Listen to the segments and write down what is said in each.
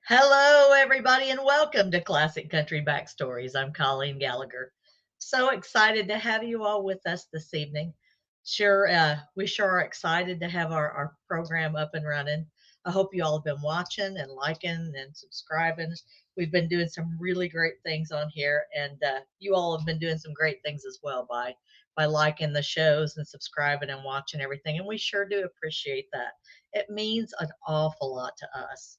Hello, everybody, and welcome to Classic Country Backstories. I'm Colleen Gallagher. So excited to have you all with us this evening. We sure are excited to have our program up and running. I hope you all have been watching and liking and subscribing. We've been doing some really great things on here, and you all have been doing some great things as well by liking the shows and subscribing and watching everything. And we sure do appreciate that. It means an awful lot to us.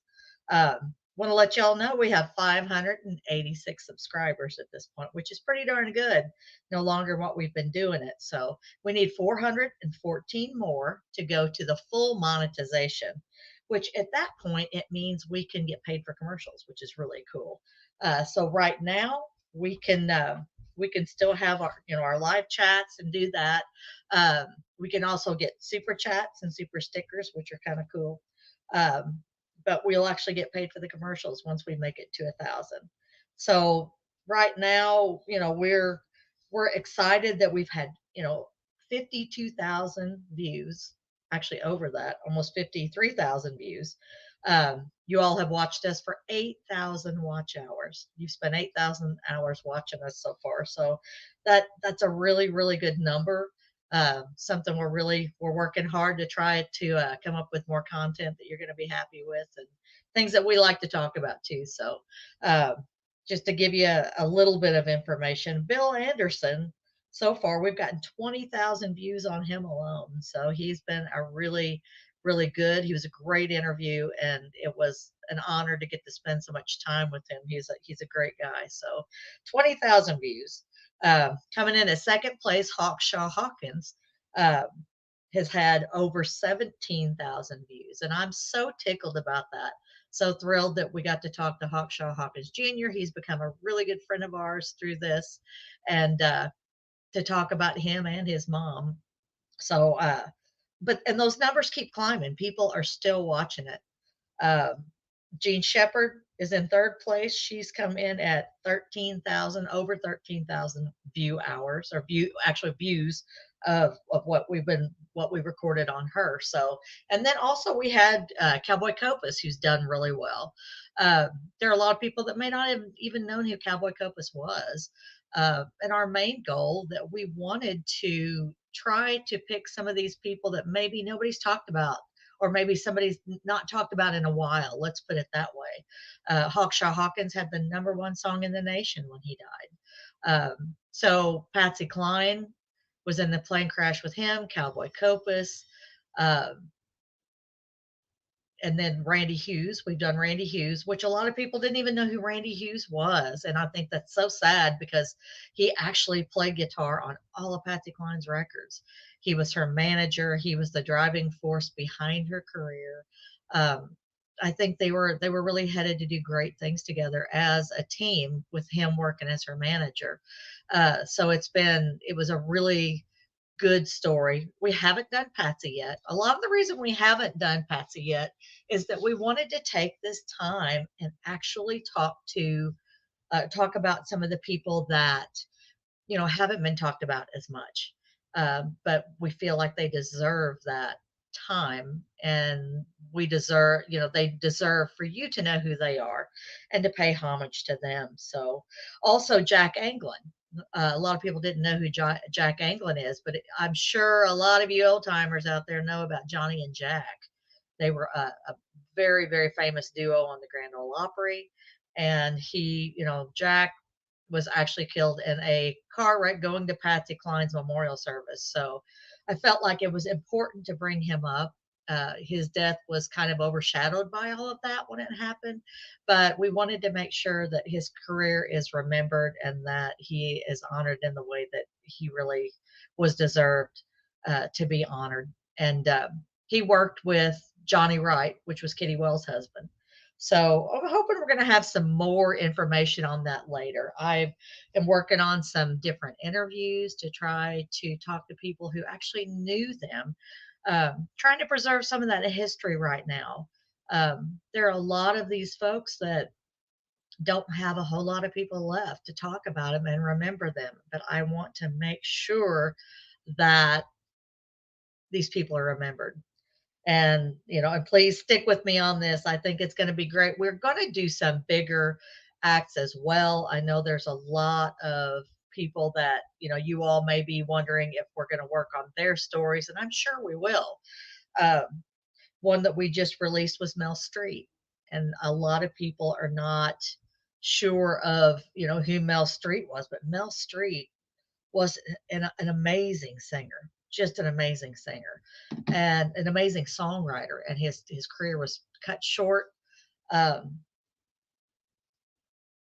Want to let y'all know we have 586 subscribers at this point, which is pretty darn good. No longer what we've been doing it. So we need 414 more to go to the full monetization, which at that point, it means we can get paid for commercials, which is really cool. So right now we can still have our live chats and do that. Um, we can also get super chats and super stickers, which are kind of cool. Um, but we'll actually get paid for the commercials once we make it to 1,000. So right now, we're excited that we've had 52,000 views, actually over that, almost 53,000 views. You all have watched us for 8,000 watch hours. You've spent 8,000 hours watching us so far. So that's a really really good number. Something we're working hard to try to come up with more content that you're going to be happy with, and things that we like to talk about too. So uh, just to give you a little bit of information, Bill Anderson, so far we've gotten 20,000 views on him alone. So he's been a really really good. He was a great interview, and it was an honor to get to spend so much time with him. He's a great guy. So 20,000 views. Coming in at second place, Hawkshaw Hawkins uh, has had over 17,000 views. And I'm so tickled about that. So thrilled that we got to talk to Hawkshaw Hawkins Jr. He's become a really good friend of ours through this, and to talk about him and his mom. So, and those numbers keep climbing. People are still watching it. Um, Jean Shepherd is in third place. She's come in at 13,000, over 13,000 view hours, or actually views of what we recorded on her. So, and then also we had Cowboy Copus, who's done really well. Uh, there are a lot of people that may not have even known who Cowboy Copus was. And our main goal that we wanted to try to pick some of these people that maybe nobody's talked about, or maybe somebody's not talked about in a while. Let's put it that way. Hawkshaw Hawkins had the number one song in the nation when he died. So Patsy Cline was in the plane crash with him, Cowboy Copus, um, and then Randy Hughes. We've done Randy Hughes, which a lot of people didn't even know who Randy Hughes was. And I think that's so sad because he actually played guitar on all of Patsy Cline's records. He was her manager, he was the driving force behind her career. Um, I think they were really headed to do great things together as a team with him working as her manager. So it was a really good story. We haven't done Patsy yet. A lot of the reason we haven't done Patsy yet is that we wanted to take this time and actually talk about some of the people that haven't been talked about as much. But we feel like they deserve that time, and they deserve for you to know who they are and to pay homage to them. So also Jack Anglin. A lot of people didn't know who Jack Anglin is, but I'm sure a lot of you old timers out there know about Johnny and Jack. They were a very, very famous duo on the Grand Ole Opry. And Jack was actually killed in a car wreck going to Patsy Cline's memorial service. So I felt like it was important to bring him up. His death was kind of overshadowed by all of that when it happened, but we wanted to make sure that his career is remembered and that he is honored in the way that he really was deserved to be honored. And he worked with Johnny Wright, which was Kitty Wells' husband. So I'm hoping we're going to have some more information on that later. I am working on some different interviews to try to talk to people who actually knew them, trying to preserve some of that history right now. There are a lot of these folks that don't have a whole lot of people left to talk about them and remember them, but I want to make sure that these people are remembered. And, and please stick with me on this. I think it's going to be great. We're going to do some bigger acts as well. I know there's a lot of people that, you all may be wondering if we're going to work on their stories, and I'm sure we will. Um, One that we just released was Mel Street, and a lot of people are not sure of, who Mel Street was, but Mel Street was an amazing singer, just an amazing singer, and an amazing songwriter. And his career was cut short. Um,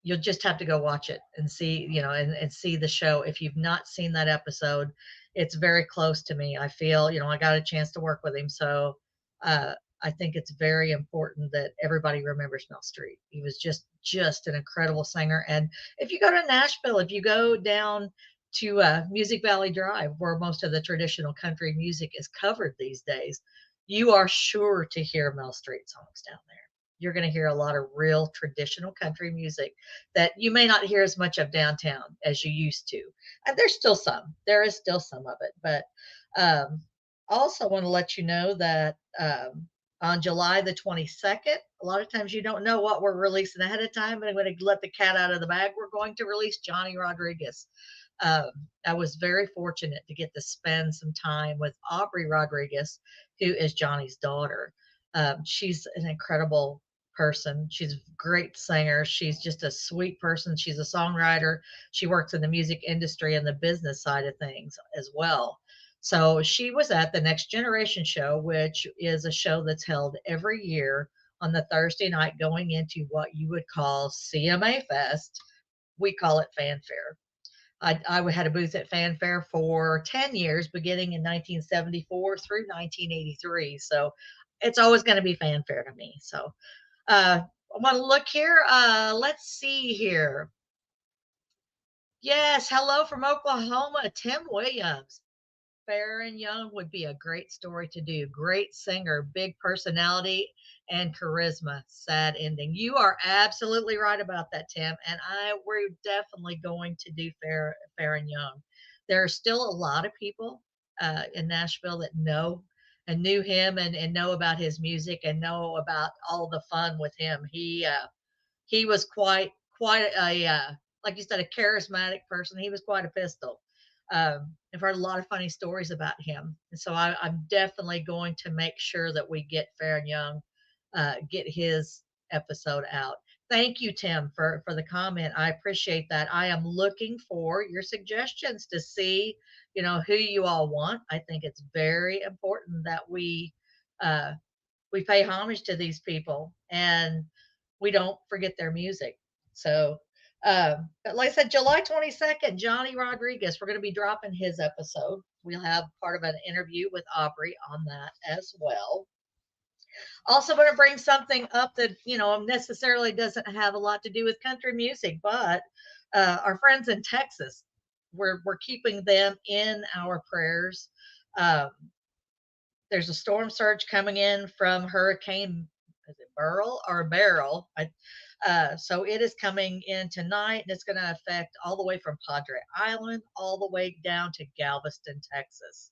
you'll just have to go watch it and see, and see the show. If you've not seen that episode, it's very close to me. I feel, I got a chance to work with him. So uh, I think it's very important that everybody remembers Mel Street. He was just an incredible singer. And if you go to Nashville, if you go down to Music Valley Drive, where most of the traditional country music is covered these days, you are sure to hear Mel Street songs down there. You're going to hear a lot of real traditional country music that you may not hear as much of downtown as you used to. And there's still some. There is still some of it. But um, also want to let you know that on July the 22nd, a lot of times you don't know what we're releasing ahead of time, but I'm going to let the cat out of the bag. We're going to release Johnny Rodriguez. Um, I was very fortunate to get to spend some time with Aubrey Rodriguez, who is Johnny's daughter. She's an incredible person. She's a great singer. She's just a sweet person. She's a songwriter. She works in the music industry and the business side of things as well. So she was at the Next Generation show, which is a show that's held every year on the Thursday night going into what you would call CMA Fest. We call it Fanfare. I had a booth at Fanfare for 10 years, beginning in 1974 through 1983. So it's always going to be Fanfare to me. So I want to look here. Let's see here. Yes, hello from Oklahoma, Tim Williams. Farron Young would be a great story to do. Great singer, big personality, and charisma. Sad ending. You are absolutely right about that, Tim. And we're definitely going to do Farron Young. There are still a lot of people in Nashville that know and knew him and know about his music and know about all the fun with him. He was quite a like you said, a charismatic person. He was quite a pistol. I've heard a lot of funny stories about him, and so I'm definitely going to make sure that we get Fair and Young, get his episode out. Thank you, Tim, for the comment. I appreciate that. I am looking for your suggestions to see, who you all want. I think it's very important that uh, we pay homage to these people and we don't forget their music. So, but like I said, July 22nd, Johnny Rodriguez, we're going to be dropping his episode. We'll have part of an interview with Aubrey on that as well. Also, going to bring something up that, necessarily doesn't have a lot to do with country music, but our friends in Texas, we're keeping them in our prayers. Um, there's a storm surge coming in from Hurricane, is it Burl or Beryl? So it is coming in tonight, and it's going to affect all the way from Padre Island all the way down to Galveston, Texas.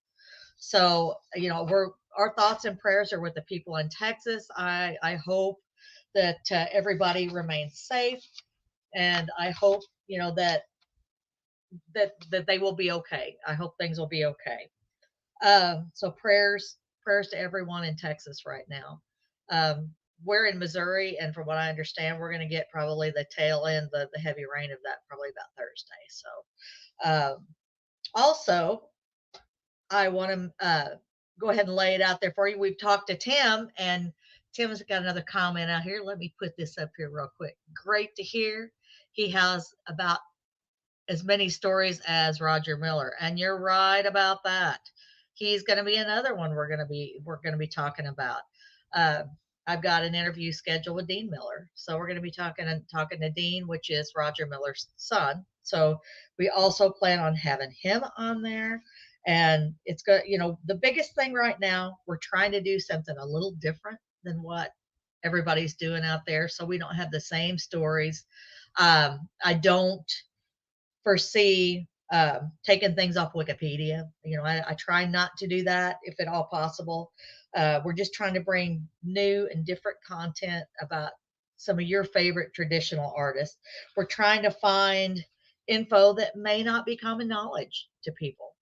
So we're our thoughts and prayers are with the people in Texas. I hope that everybody remains safe, and I hope that they will be okay. I hope things will be okay. So prayers to everyone in Texas right now. We're in Missouri, and from what I understand, we're going to get probably the tail end, the heavy rain of that, probably about Thursday. So, also, I want to go ahead and lay it out there for you. We've talked to Tim, and Tim's got another comment out here. Let me put this up here real quick. Great to hear. He has about as many stories as Roger Miller, and you're right about that. He's going to be another one we're going to be talking about. Uh, I've got an interview scheduled with Dean Miller, so we're going to be talking to Dean, which is Roger Miller's son. So we also plan on having him on there, and it's good. The biggest thing right now, we're trying to do something a little different than what everybody's doing out there, so we don't have the same stories. I don't foresee taking things off Wikipedia. I try not to do that if at all possible. We're just trying to bring new and different content about some of your favorite traditional artists. We're trying to find info that may not be common knowledge to people,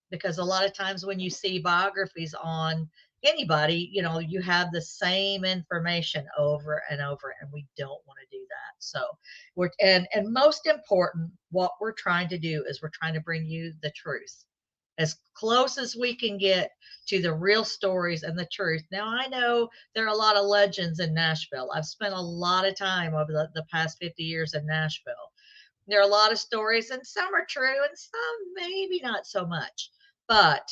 because a lot of times when you see biographies on anybody, you have the same information over and over, and we don't want to do that. So and most important, what we're trying to do is we're trying to bring you the truth, as close as we can get to the real stories and the truth. Now, I know there are a lot of legends in Nashville. I've spent a lot of time over the past 50 years in Nashville. There are a lot of stories, and some are true and some maybe not so much. But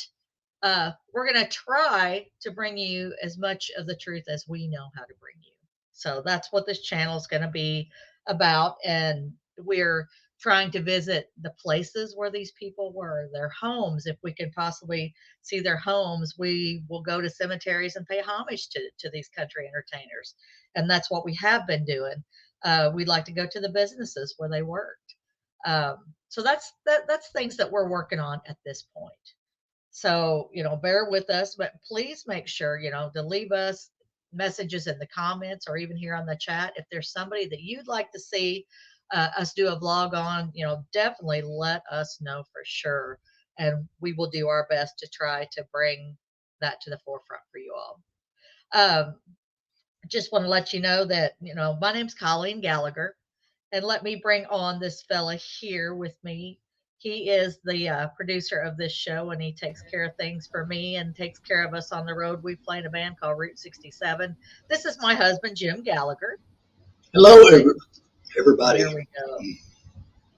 we're going to try to bring you as much of the truth as we know how to bring you. So that's what this channel is going to be about. And we're trying to visit the places where these people were, their homes. If we can possibly see their homes, we will go to cemeteries and pay homage to these country entertainers. And that's what we have been doing. We'd like to go to the businesses where they worked. So that's things that we're working on at this point. So, bear with us, but please make sure, to leave us messages in the comments or even here on the chat. If there's somebody that you'd like to see us do a vlog on, definitely let us know for sure. And we will do our best to try to bring that to the forefront for you all. Um, just want to let you know that, my name's Colleen Gallagher, and let me bring on this fella here with me. He is the producer of this show, and he takes care of things for me and takes care of us on the road. We play in a band called Route 67. This is my husband, Jim Gallagher. Hello, Say, everybody. there we go.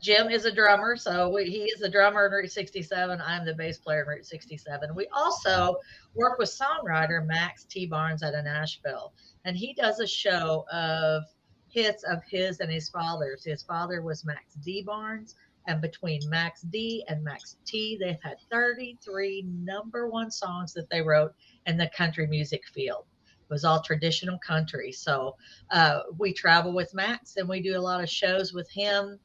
Jim is a drummer, so he is the drummer in Route 67. I'm the bass player in Route 67. We also work with songwriter Max T. Barnes out of Nashville, and he does a show of hits of his and his father's. His father was Max D. Barnes, and between Max D and Max T, they've had 33 number one songs that they wrote in the country music field. It was all traditional country. So we travel with Max, and we do a lot of shows with him,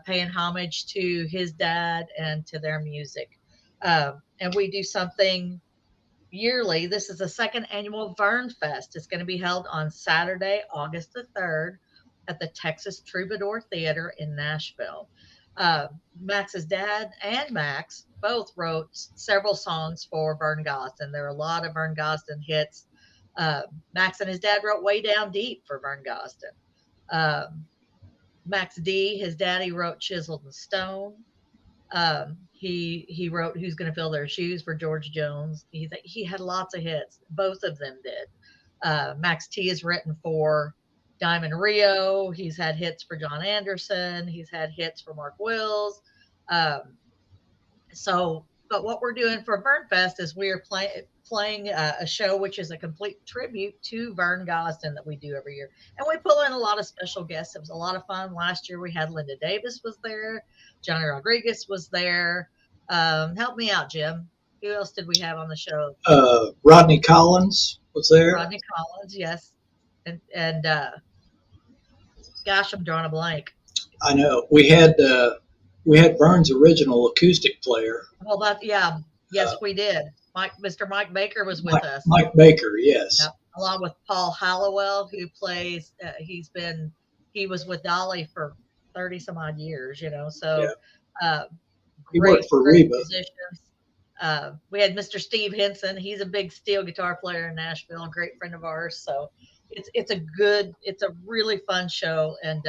paying homage to his dad and to their music. And we do something yearly. This is the second annual Vern Fest. It's going to be held on Saturday, August the 3rd at the Texas Troubadour Theater in Nashville. Max's dad and Max both wrote several songs for Vern Gosdin. There are a lot of Vern Gosdin hits. Uh, Max and his dad wrote Way Down Deep for Vern Gosdin. Max D, his daddy, wrote Chiseled in Stone. He wrote Who's Gonna Fill Their Shoes for George Jones. He had lots of hits. Both of them did. Max T has written for Diamond Rio. He's had hits for John Anderson. He's had hits for Mark Wills. Um, but what we're doing for Vern Fest is we are playing a show which is a complete tribute to Vern Gosdin that we do every year, and we pull in a lot of special guests. It was a lot of fun. Last year we had Linda Davis was there, Johnny Rodriguez was there. Help me out, Jim. Who else did we have on the show? Rodney Collins was there. Rodney Collins, yes, and gosh, I'm drawing a blank. I know we had Vern's original acoustic player. Well, yes, we did. Mr. Mike Baker was with us. Mike Baker, yes. Yep. Along with Paul Hallowell, who plays. He was with Dolly for 30 some odd years. So He great, worked for great Reba. musicians. We had Mr. Steve Henson. He's a big steel guitar player in Nashville, a great friend of ours. So it's a really fun show, and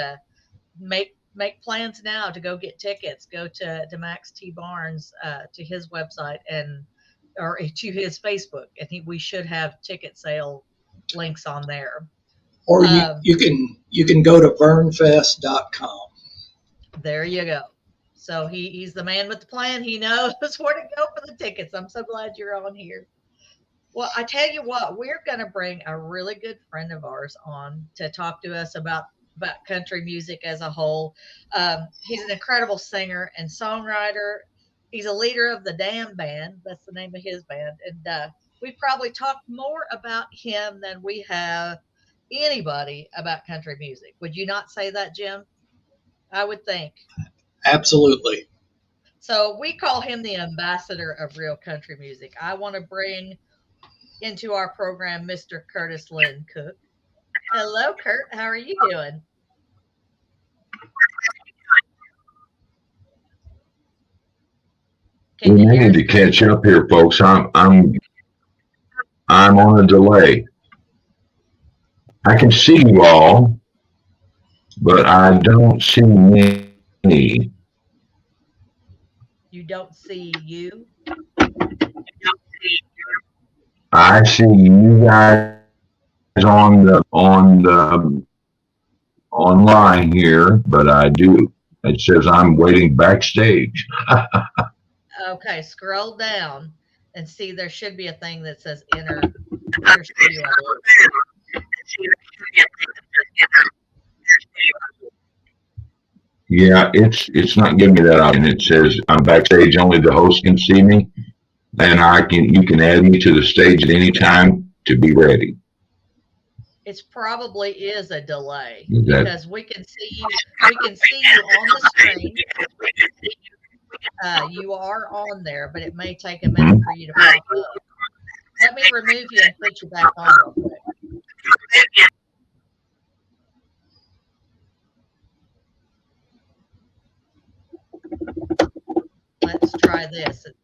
make plans now to go get tickets. Go to Max T. Barnes, to his website or to his Facebook, and we should have ticket sale links on there. Or you can go to vernfest.com. There you go. So he's the man with the plan. He knows where to go for the tickets. I'm so glad you're on here. Well, I tell you what, we're going to bring a really good friend of ours on to talk to us about country music as a whole. He's an incredible singer and songwriter. He's a leader of the Damn Band. That's the name of his band. And we probably talked more about him than we have anybody about country music. Would you not say that, Jim? I would think. Absolutely. So we call him the ambassador of real country music. I want to bring into our program Mr. Curtis Lyn Cook. Hello, Kurt. How are you doing? We Can you may hear need us, to Kurt? catch up here, folks. I'm on a delay. I can see you all, but I don't see me. You don't see you. I see you guys on the online here, but I do. It says I'm waiting backstage. Okay, scroll down and see there should be a thing that says enter studio, I believe. Yeah, it's not giving me that option. It says I'm backstage. Only the host can see me, and you can add me to the stage at any time to be ready. It's probably is a delay Is that because we can see you on the screen. You are on there, but it may take a minute mhm. for you to pop up. Let me remove you and put you back on real quick. Let's try this and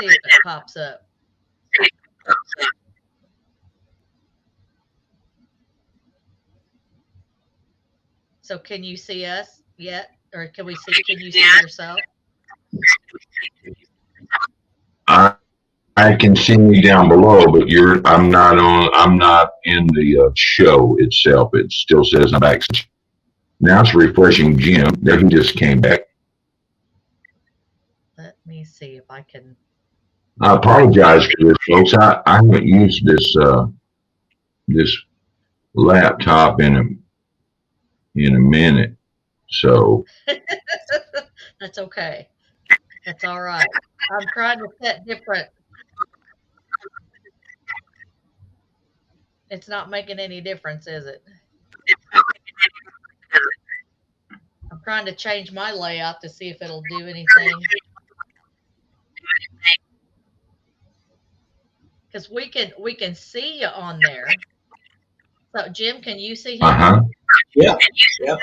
see if it pops up. So can you see us yet? Or can you see yourself? I I can see you down below, but I'm not in the show itself. It still says I'm back. Now it's refreshing Jim. There he just came back. Let me see if I can. I apologize for this, folks. I haven't used this laptop in a minute. So That's okay. That's all right. I'm trying to set different. It's not making any difference, is it? I'm trying to change my layout to see if it'll do anything. Because we can see you on there. So Jim, can you see uh him? huh. Yeah, yeah.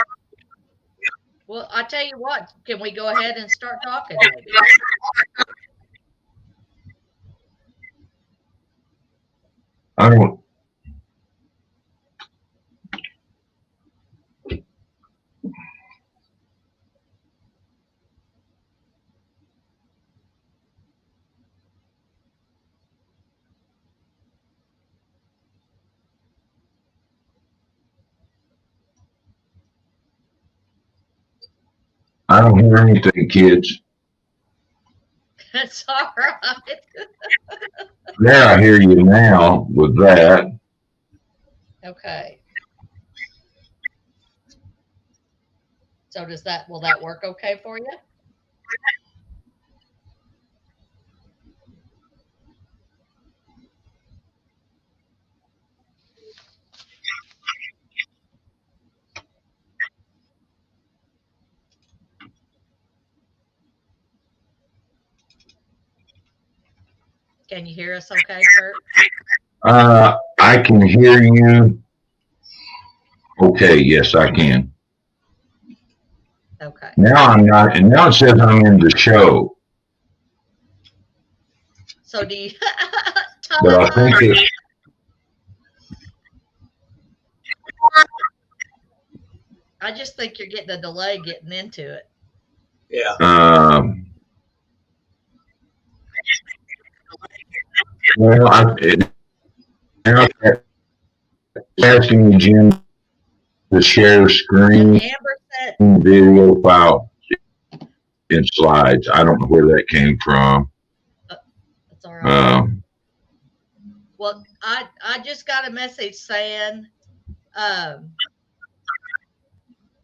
Well, I tell you what, can we go ahead and start talking maybe? I don't. I don't hear anything, kids. That's all right. There, I hear you now with that. Okay. So will that work okay for you? Can you hear us okay, Kurt? I can hear you. Okay, yes, I can. Okay. Now I'm not, and now it says I'm in the show. So do you But I think Todd? it, I just think you're getting a delay getting into it. Yeah. well, now it's asking me, Jim, to share And screen Amber said, video file in slides. I don't know where that came from. that's all right. Um, Well, I just got a message saying um,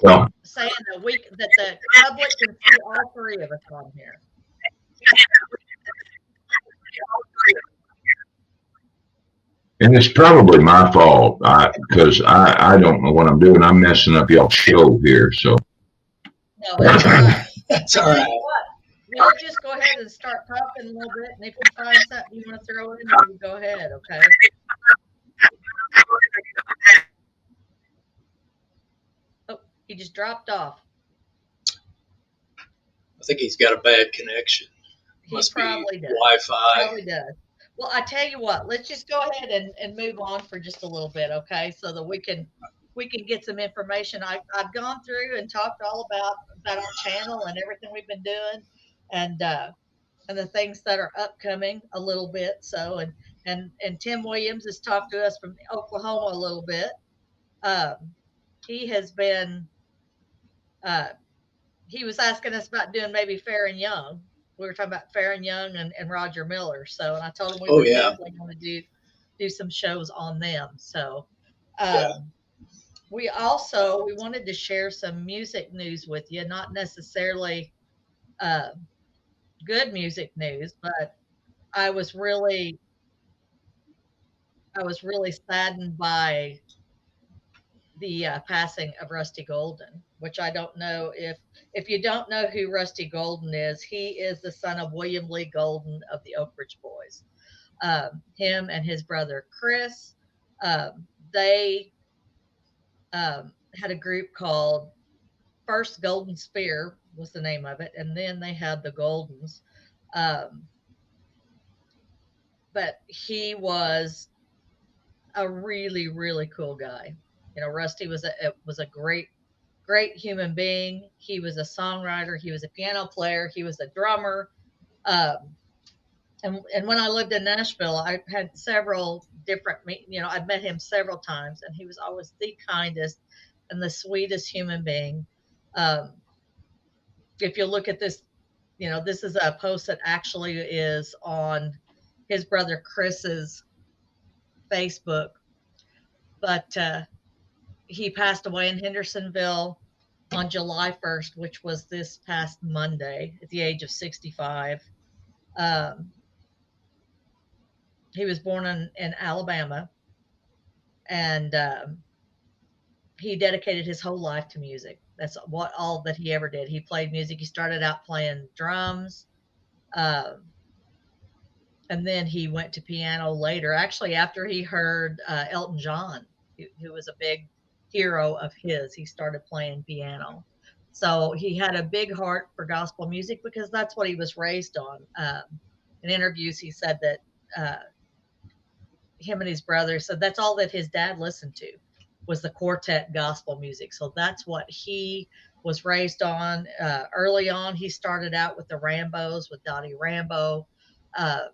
well, saying that the public can see all three of us on here. and it's probably my fault because I don't know what I'm doing. I'm messing up y'all's show here. So No, that's all right. That's I all tell right. you what, Well, you just go ahead and start talking a little bit, and if you find something you want to throw in there, you go ahead, okay? Oh, he just dropped off. I think he's got a bad connection. He Must be probably does. Wi-Fi. Probably does. Well, I tell you what, let's just go ahead and move on for just a little bit, okay? So that we can get some information. I've gone through and talked all about our channel and everything we've been doing, and and the things that are upcoming a little bit. So and Tim Williams has talked to us from Oklahoma a little bit. Um, he has been uh, he was asking us about doing maybe Fair and Young. We were talking about Fair and Young and Roger Miller. So, and I told him we Oh were yeah, definitely going to do some shows on them. So, yeah. um, we wanted to share some music news with you, not necessarily uh, good music news, but I was really I was really saddened by the passing of Rusty Golden, which I don't know if you don't know who Rusty Golden is, he is the son of William Lee Golden of the Oak Ridge Boys. Him and his brother Chris, they had a group called First Golden Spear was the name of it, and then they had the Goldens. Um, but he was a really really cool guy. You know, Rusty was a great human being. He was a songwriter. He was a piano player. He was a drummer. Um, and when I lived in Nashville, I had several different, I'd met him several times, and he was always the kindest and the sweetest human being. Um, if you look at this, this is a post that actually is on his brother Chris's Facebook, but he passed away in Hendersonville on July 1st, which was this past Monday at the age of 65. Um, he was born in Alabama, and he dedicated his whole life to music. That's what all that he ever did. He played music. He started out playing drums, um, and then he went to piano later. Actually, after he heard Elton John, who was a big hero of his, he started playing piano. So he had a big heart for gospel music because that's what he was raised on. In interviews, he said that him and his brother said that's all that his dad listened to was the quartet gospel music. So that's what he was raised on. Early on, he started out with the Rambos, with Dottie Rambo. Uh,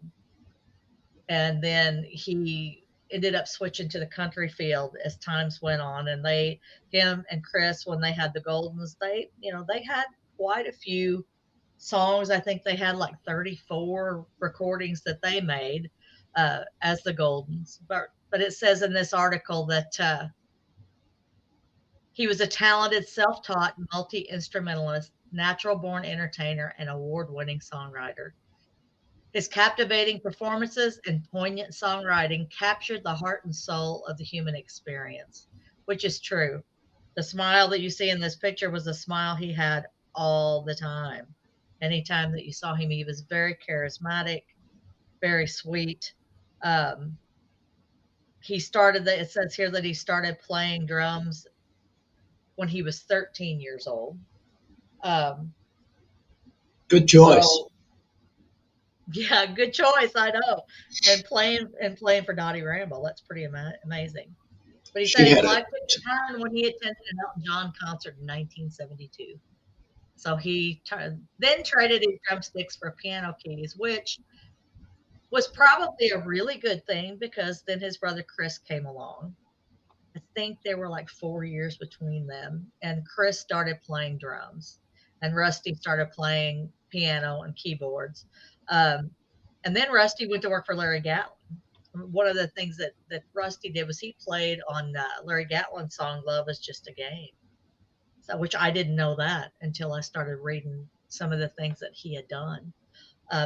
and then he ended up switching to the country field as times went on. And him and Chris, when they had the Goldens, they had quite a few songs. I think they had like 34 recordings that they made as the Goldens. But it says in this article that he was a talented, self-taught, multi-instrumentalist, natural-born entertainer, and award-winning songwriter. His captivating performances and poignant songwriting captured the heart and soul of the human experience, which is true. The smile that you see in this picture was a smile he had all the time. Anytime that you saw him, he was very charismatic, very sweet. Um, it says here that he started playing drums when he was 13 years old. Um, Good choice. so yeah, good choice. I know. And playing for Dottie Rambo. That's pretty amazing. But he said She his had a life took a turn when he attended an Elton John concert in 1972. So he then traded his drumsticks for piano keys, which was probably a really good thing because then his brother Chris came along. I think there were like 4 years between them, and Chris started playing drums, and Rusty started playing piano and keyboards. Um, and then Rusty went to work for Larry Gatlin. One of the things that Rusty did was he played on Larry Gatlin's song "Love Is Just a Game," so which I didn't know that until I started reading some of the things that he had done.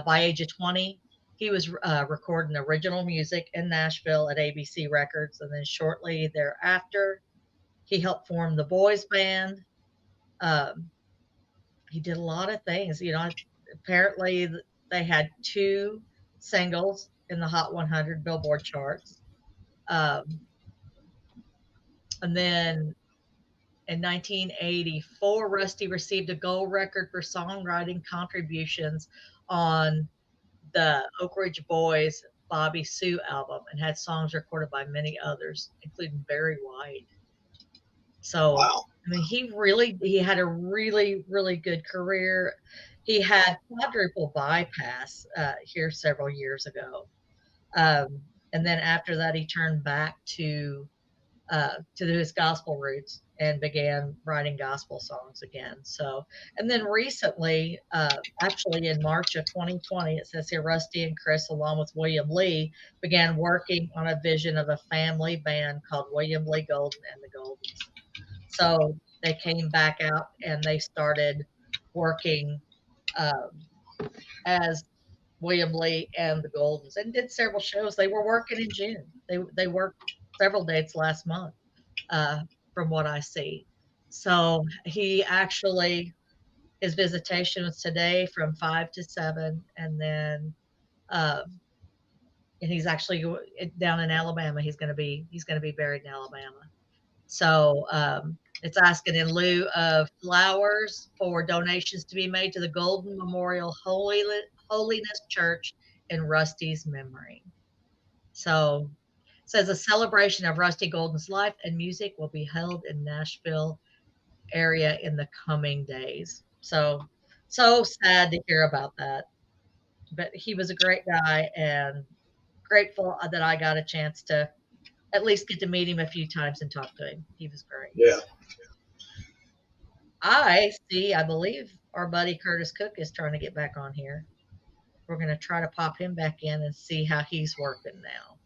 By age of 20, he was recording original music in Nashville at ABC Records, and then shortly thereafter, he helped form the boys band. Um, he did a lot of things. apparently they had two singles in the Hot 100 Billboard charts. Um, and then in 1984, Rusty received a gold record for songwriting contributions on the Oak Ridge Boys' Bobby Sue album and had songs recorded by many others, including Barry White. So, Wow. I mean, he had a really good career. He had quadruple bypass here several years ago, and then after that, he turned back to his gospel roots and began writing gospel songs again. So, and then recently, actually in March of 2020, it says here Rusty and Chris, along with William Lee, began working on a vision of a family band called William Lee Golden and the Goldens. So they came back out and they started working um, as William Lee and the Goldens and did several shows. They were working in June. They worked several dates last month, uh, from what I see. So he actually his visitation was today from 5 to 7, and then uh, and he's actually down in Alabama. He's going to be buried in Alabama. So it's asking in lieu of flowers for donations to be made to the Golden Memorial Holiness Church in Rusty's memory. So it says a celebration of Rusty Golden's life and music will be held in Nashville area in the coming days. So sad to hear about that. But he was a great guy and grateful that I got a chance to at least get to meet him a few times and talk to him. He was great. Yeah. I believe our buddy Curtis Cook is trying to get back on here. We're going to try to pop him back in and see how he's working now.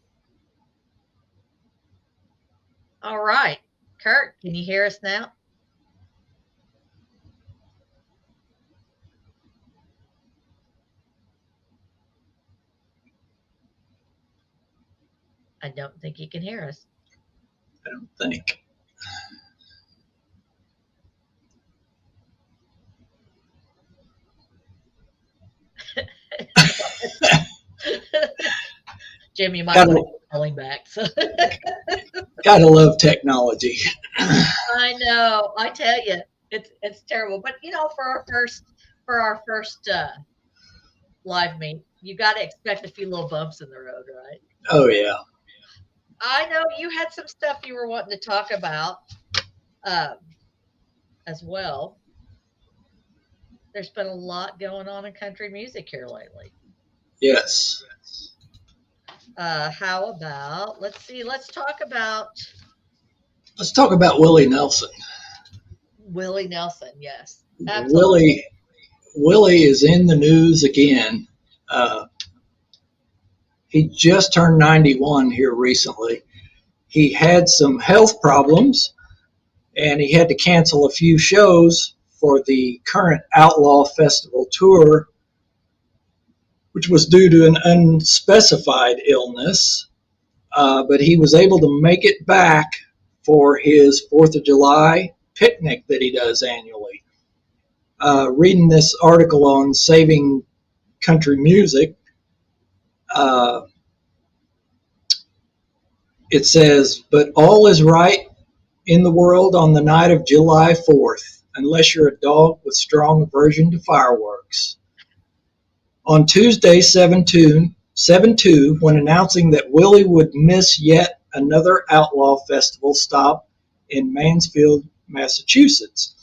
All right. Kurt, can you hear us now? I don't think he can hear us. I don't think. Jim, you might Gotta, want to call him back. So. gotta love technology. I know. I tell you, it's terrible. But for our first live meet, you got to expect a few little bumps in the road, right? Oh yeah. I know you had some stuff you were wanting to talk about um, as well. There's been a lot going on in country music here lately. Yes. How about let's see, let's talk about Let's talk about Willie Nelson. Willie Nelson. Yes, absolutely. Willie is in the news again. Uh, he just turned 91 here recently. He had some health problems and he had to cancel a few shows for the current Outlaw Festival tour, which was due to an unspecified illness. But he was able to make it back for his 4th of July picnic that he does annually. Reading this article on saving country music, it says, but all is right in the world on the night of July 4th, unless you're a dog with strong aversion to fireworks. On Tuesday, 7/2, when announcing that Willie would miss yet another Outlaw Festival stop in Mansfield, Massachusetts,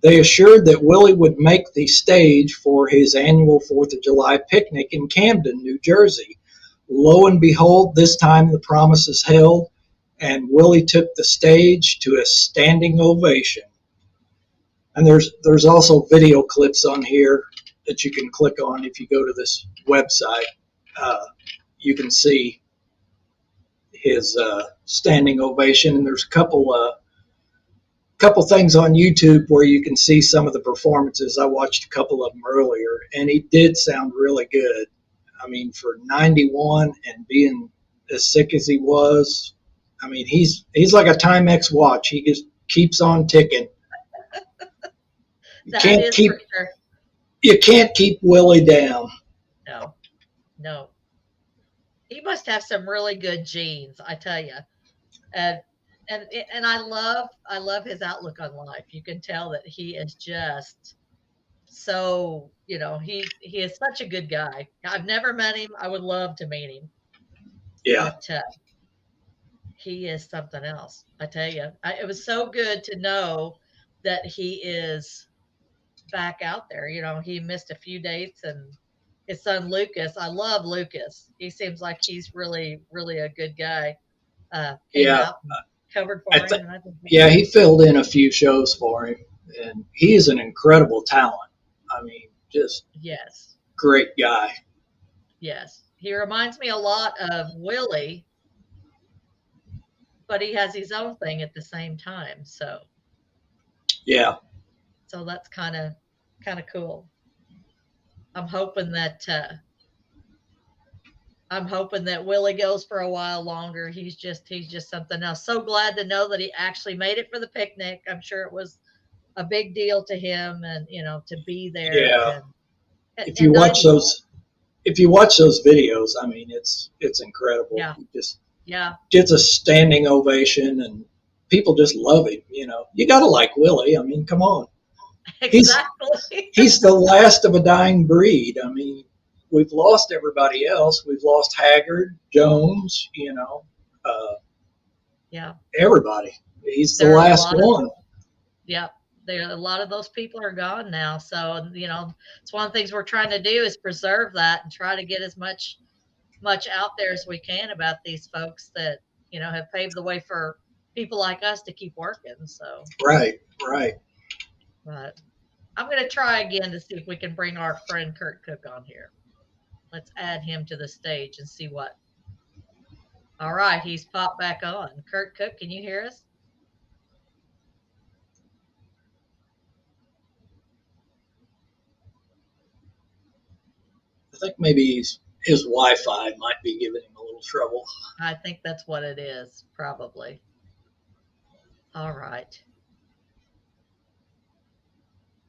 they assured that Willie would make the stage for his annual 4th of July picnic in Camden, New Jersey. Lo and behold, this time the promise is held, and Willie took the stage to a standing ovation. And there's also video clips on here that you can click on if you go to this website. You can see his standing ovation, and there's a couple things on YouTube where you can see some of the performances. I watched a couple of them earlier, and he did sound really good. I mean, for 91 and being as sick as he was, I mean, he's like a Timex watch. He just keeps on ticking. You That can't is keep for sure. You can't keep Willie down. No, no. He must have some really good genes, I tell you. And and I love his outlook on life. You can tell that he is just so, he is such a good guy. I've never met him. I would love to meet him, Yeah, but he is something else. I tell you, it was so good to know that he is back out there. He missed a few dates, and his son Lucas. I love Lucas. He seems like he's really, really a good guy. Came yeah. out and covered I for think him, and I think that's yeah, he great. filled in a few shows for him, and he is an incredible talent. I mean, just Yes, great guy. yes. He reminds me a lot of Willie, but he has his own thing at the same time. Yeah, So that's kind of cool. I'm hoping that I'm hoping that Willie goes for a while longer. He's just something else. So glad to know that he actually made it for the picnic. I'm sure it was a big deal to him, and to be there, yeah. and If you and watch 91. those, if you watch those videos, I mean, it's incredible. Yeah, He just yeah, gets a standing ovation, and people just love him. You got to like Willie. I mean, come on. He's exactly. he's the last of a dying breed. I mean, we've lost everybody else. We've lost Haggard, Jones. Uh, Yeah, everybody. He's the there are a last lot of one. yeah, there a lot of those people are gone now. So it's one of the things we're trying to do is preserve that and try to get as much out there as we can about these folks that have paved the way for people like us to keep working. So, Right, right. but I'm going to try again to see if we can bring our friend Kurt Cook on here. Let's add him to the stage and see what. All right, he's popped back on. Kurt Cook, can you hear us? I think maybe his Wi-Fi might be giving him a little trouble. I think that's what it is, probably. All right.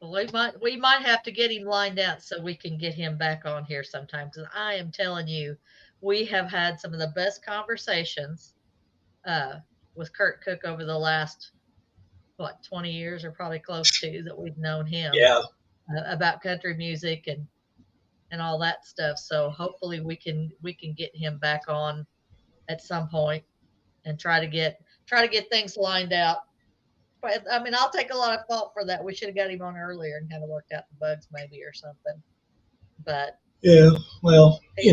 Well, we might have to get him lined out so we can get him back on here sometime. Because I am telling you, we have had some of the best conversations uh, with Kurt Cook over the last 20 years, or probably close to, that we've known him, Yeah, about country music and all that stuff. So hopefully we can get him back on at some point and try to get things lined out. But I mean, I'll take a lot of fault for that. We should have got him on earlier and kind of worked out the bugs maybe or something. But yeah. Well, he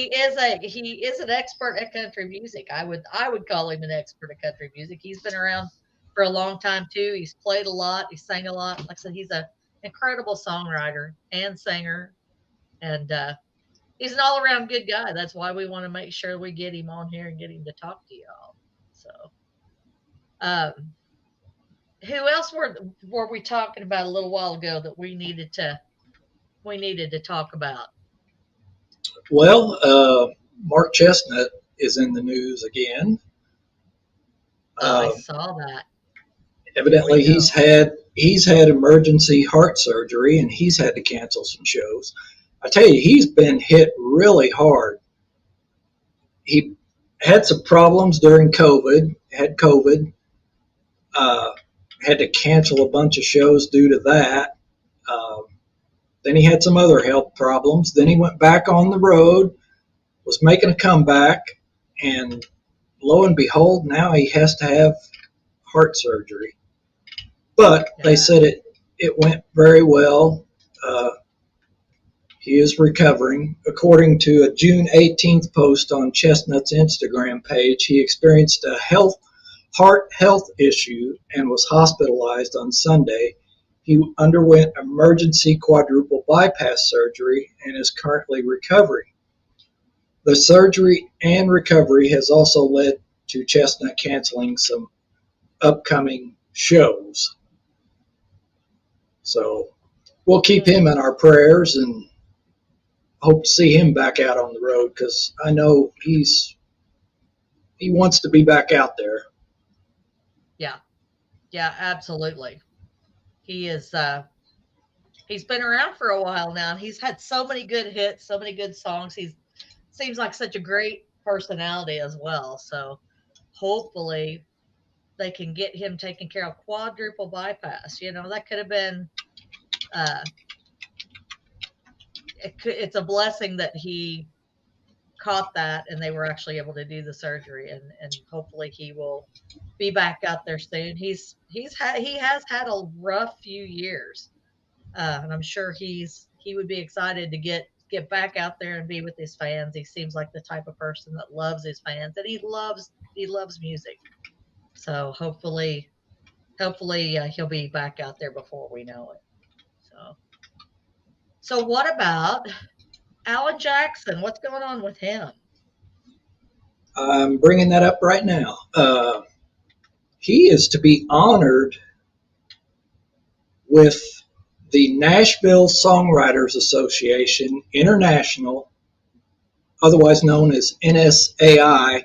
is an expert at country music. I would call him an expert at country music. He's been around for a long time too. He's played a lot. He sang a lot. Like I said, he's a incredible songwriter and singer, and he's an all around good guy. That's why we want to make sure we get him on here and get him to talk to y'all. So, um, who else were we talking about a little while ago that we needed to talk about? well, Mark Chestnut is in the news again. I Uh, saw that. There we Evidently, he's go. had emergency heart surgery, and he's had to cancel some shows. I tell you, he's been hit really hard. He had some problems during COVID. Had COVID. Uh, had to cancel a bunch of shows due to that. Uh, then he had some other health problems. Then he went back on the road, was making a comeback, and lo and behold, now he has to have heart surgery. But they Yeah. said it went very well. Uh, he is recovering. According to a June 18th post on Chestnut's Instagram page, he experienced a heart health issue and was hospitalized on Sunday. He underwent emergency quadruple bypass surgery and is currently recovering. The surgery and recovery has also led to Chestnut canceling some upcoming shows. So we'll keep him Hmm. in our prayers and hope to see him back out on the road because I know he wants to be back out there. Yeah. Yeah, absolutely. He is He's been around for a while now, and he's had so many good hits, so many good songs. He's seems like such a great personality as well. So hopefully they can get him taken care of. Quadruple bypass, that could have been. Uh, it's a blessing that he caught that and they were actually able to do the surgery, and hopefully he will be back out there soon. He has had a rough few years, and I'm sure he would be excited to get back out there and be with his fans. He seems like the type of person that loves his fans, and he loves music. So hopefully he'll be back out there before we know it. So what about Alan Jackson? What's going on with him? I'm bringing that up right now. He is to be honored with the Nashville Songwriters Association International, otherwise known as NSAI,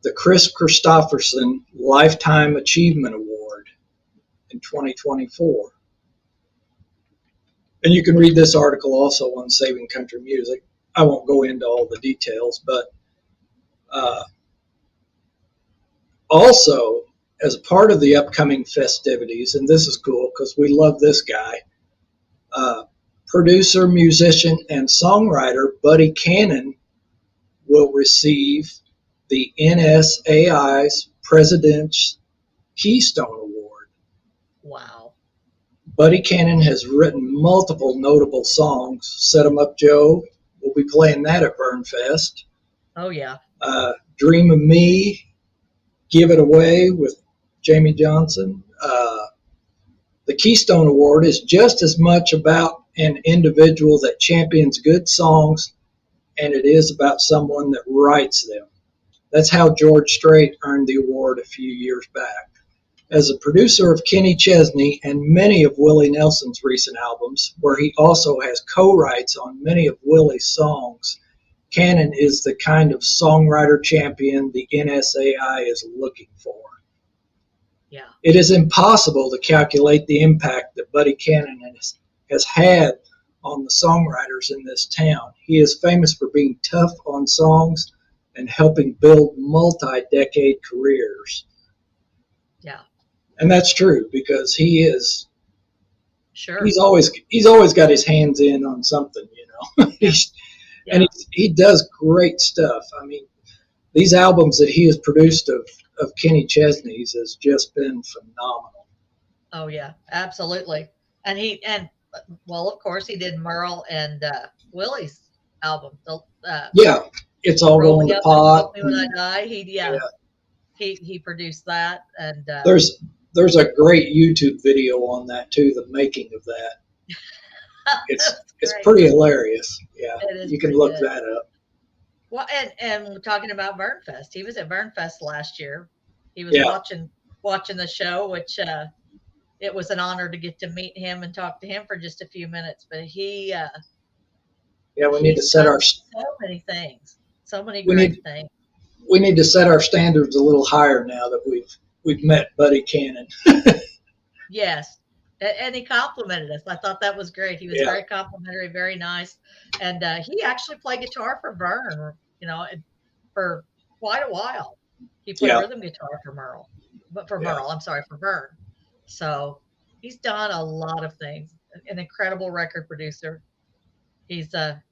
the Chris Christopherson Lifetime Achievement Award in 2024. And you can read this article also on Saving Country Music. I won't go into all the details, but also, as a part of the upcoming festivities, and this is cool because we love this guy, producer, musician, and songwriter Buddy Cannon will receive the NSAI's President's Keystone Award. Wow. Buddy Cannon has written multiple notable songs. Set 'em Up, Joe. We'll be playing that at Vern Fest. Oh, yeah. Dream of Me, Give It Away with Jamie Johnson. The Keystone Award is just as much about an individual that champions good songs, and it is about someone that writes them. That's how George Strait earned the award a few years back. As a producer of Kenny Chesney and many of Willie Nelson's recent albums, where he also has co-writes on many of Willie's songs, Cannon is the kind of songwriter champion the NSAI is looking for. Yeah. It is impossible to calculate the impact that Buddy Cannon has had on the songwriters in this town. He is famous for being tough on songs and helping build multi-decade careers. Yeah. And that's true because he is. Sure. He's always got his hands in on something, Yeah. And he does great stuff. I mean, these albums that he has produced of Kenny Chesney's has just been phenomenal. Oh, yeah, absolutely. And well, of course, he did Merle and Willie's album. Yeah, it's all Roll going Me to Up pot. and Roll Me When I Die. He produced that, and There's a great YouTube video on that too, the making of that. It's pretty hilarious. Yeah, you can look that up. Well, and we're talking about Vern Fest. He was at Vern Fest last year. He was watching the show, which it was an honor to get to meet him and talk to him for just a few minutes. But we need to set our so many things, so many great things. We need to set our standards a little higher now that we've met Buddy Cannon. Yes. And he complimented us. I thought that was great. He was very complimentary, very nice. And he actually played guitar for Vern, for quite a while. He played rhythm guitar for Merle. But for Merle, I'm sorry, for Vern. So he's done a lot of things. An incredible record producer. He's a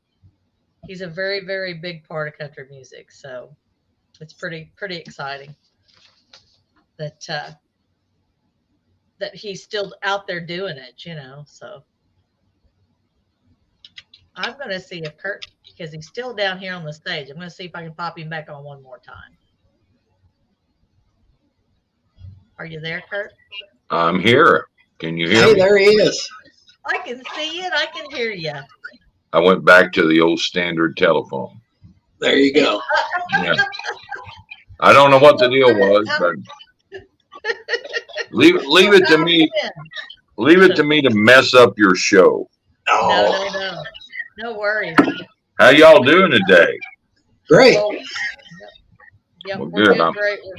very, very big part of country music. So it's pretty exciting that he's still out there doing it, so I'm going to see if Kurt, because he's still down here on the stage, I'm going to see if I can pop him back on one more time. Are you there, Kurt? I'm here. Can you hear me? Hey, there he is. I can see you and I can hear you. I went back to the old standard telephone. There you go. Yeah. I don't know what the deal was, but leave it to me. Leave it to me to mess up your show. No worries. How y'all doing today? Great. We're doing great. We're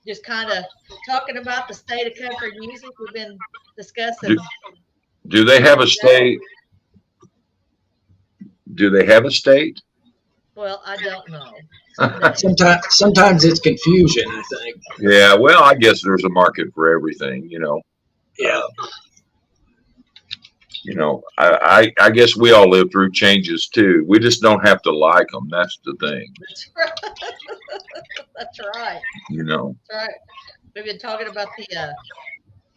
just kind of talking about the state of country music. We've been discussing. Do they have a state? Do they have a state? Well, I don't know. Someday. Sometimes it's confusion, I think. Yeah, well, I guess there's a market for everything, Yeah. I guess we all live through changes too. We just don't have to like them. That's the thing. That's right. That's right. That's right. We've been talking about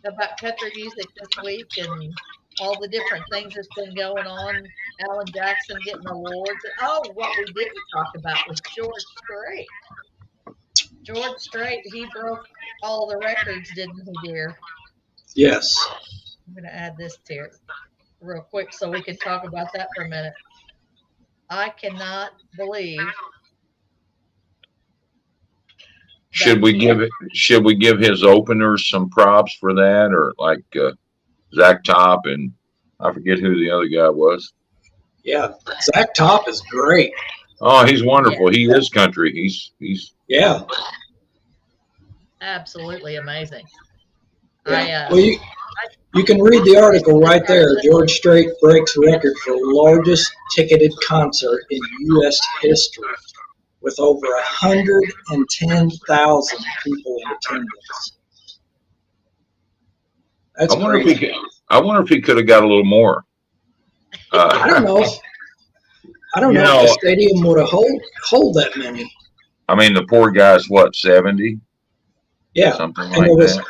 about country music this week and all the different things that's been going on. Alan Jackson getting awards. Oh, what we didn't talk about was George Strait. George Strait, he broke all the records, didn't he, dear? Yes. I'm going to add this to it real quick so we can talk about that for a minute. I cannot believe. Should we give his openers some props for that, or like Zach Top and I forget who the other guy was? Yeah, Zach Top is great. Oh, he's wonderful. Yeah. He is country. He's Yeah. Absolutely amazing. Yeah. Well, you can read the article right there. George Strait breaks record for largest ticketed concert in U.S. history, with over 110,000 people in attendance. That's great. I wonder if he could have got a little more. I don't know. I don't know if the stadium would have hold that many. I mean, the poor guy's what, 70? Yeah, something and like there was, that.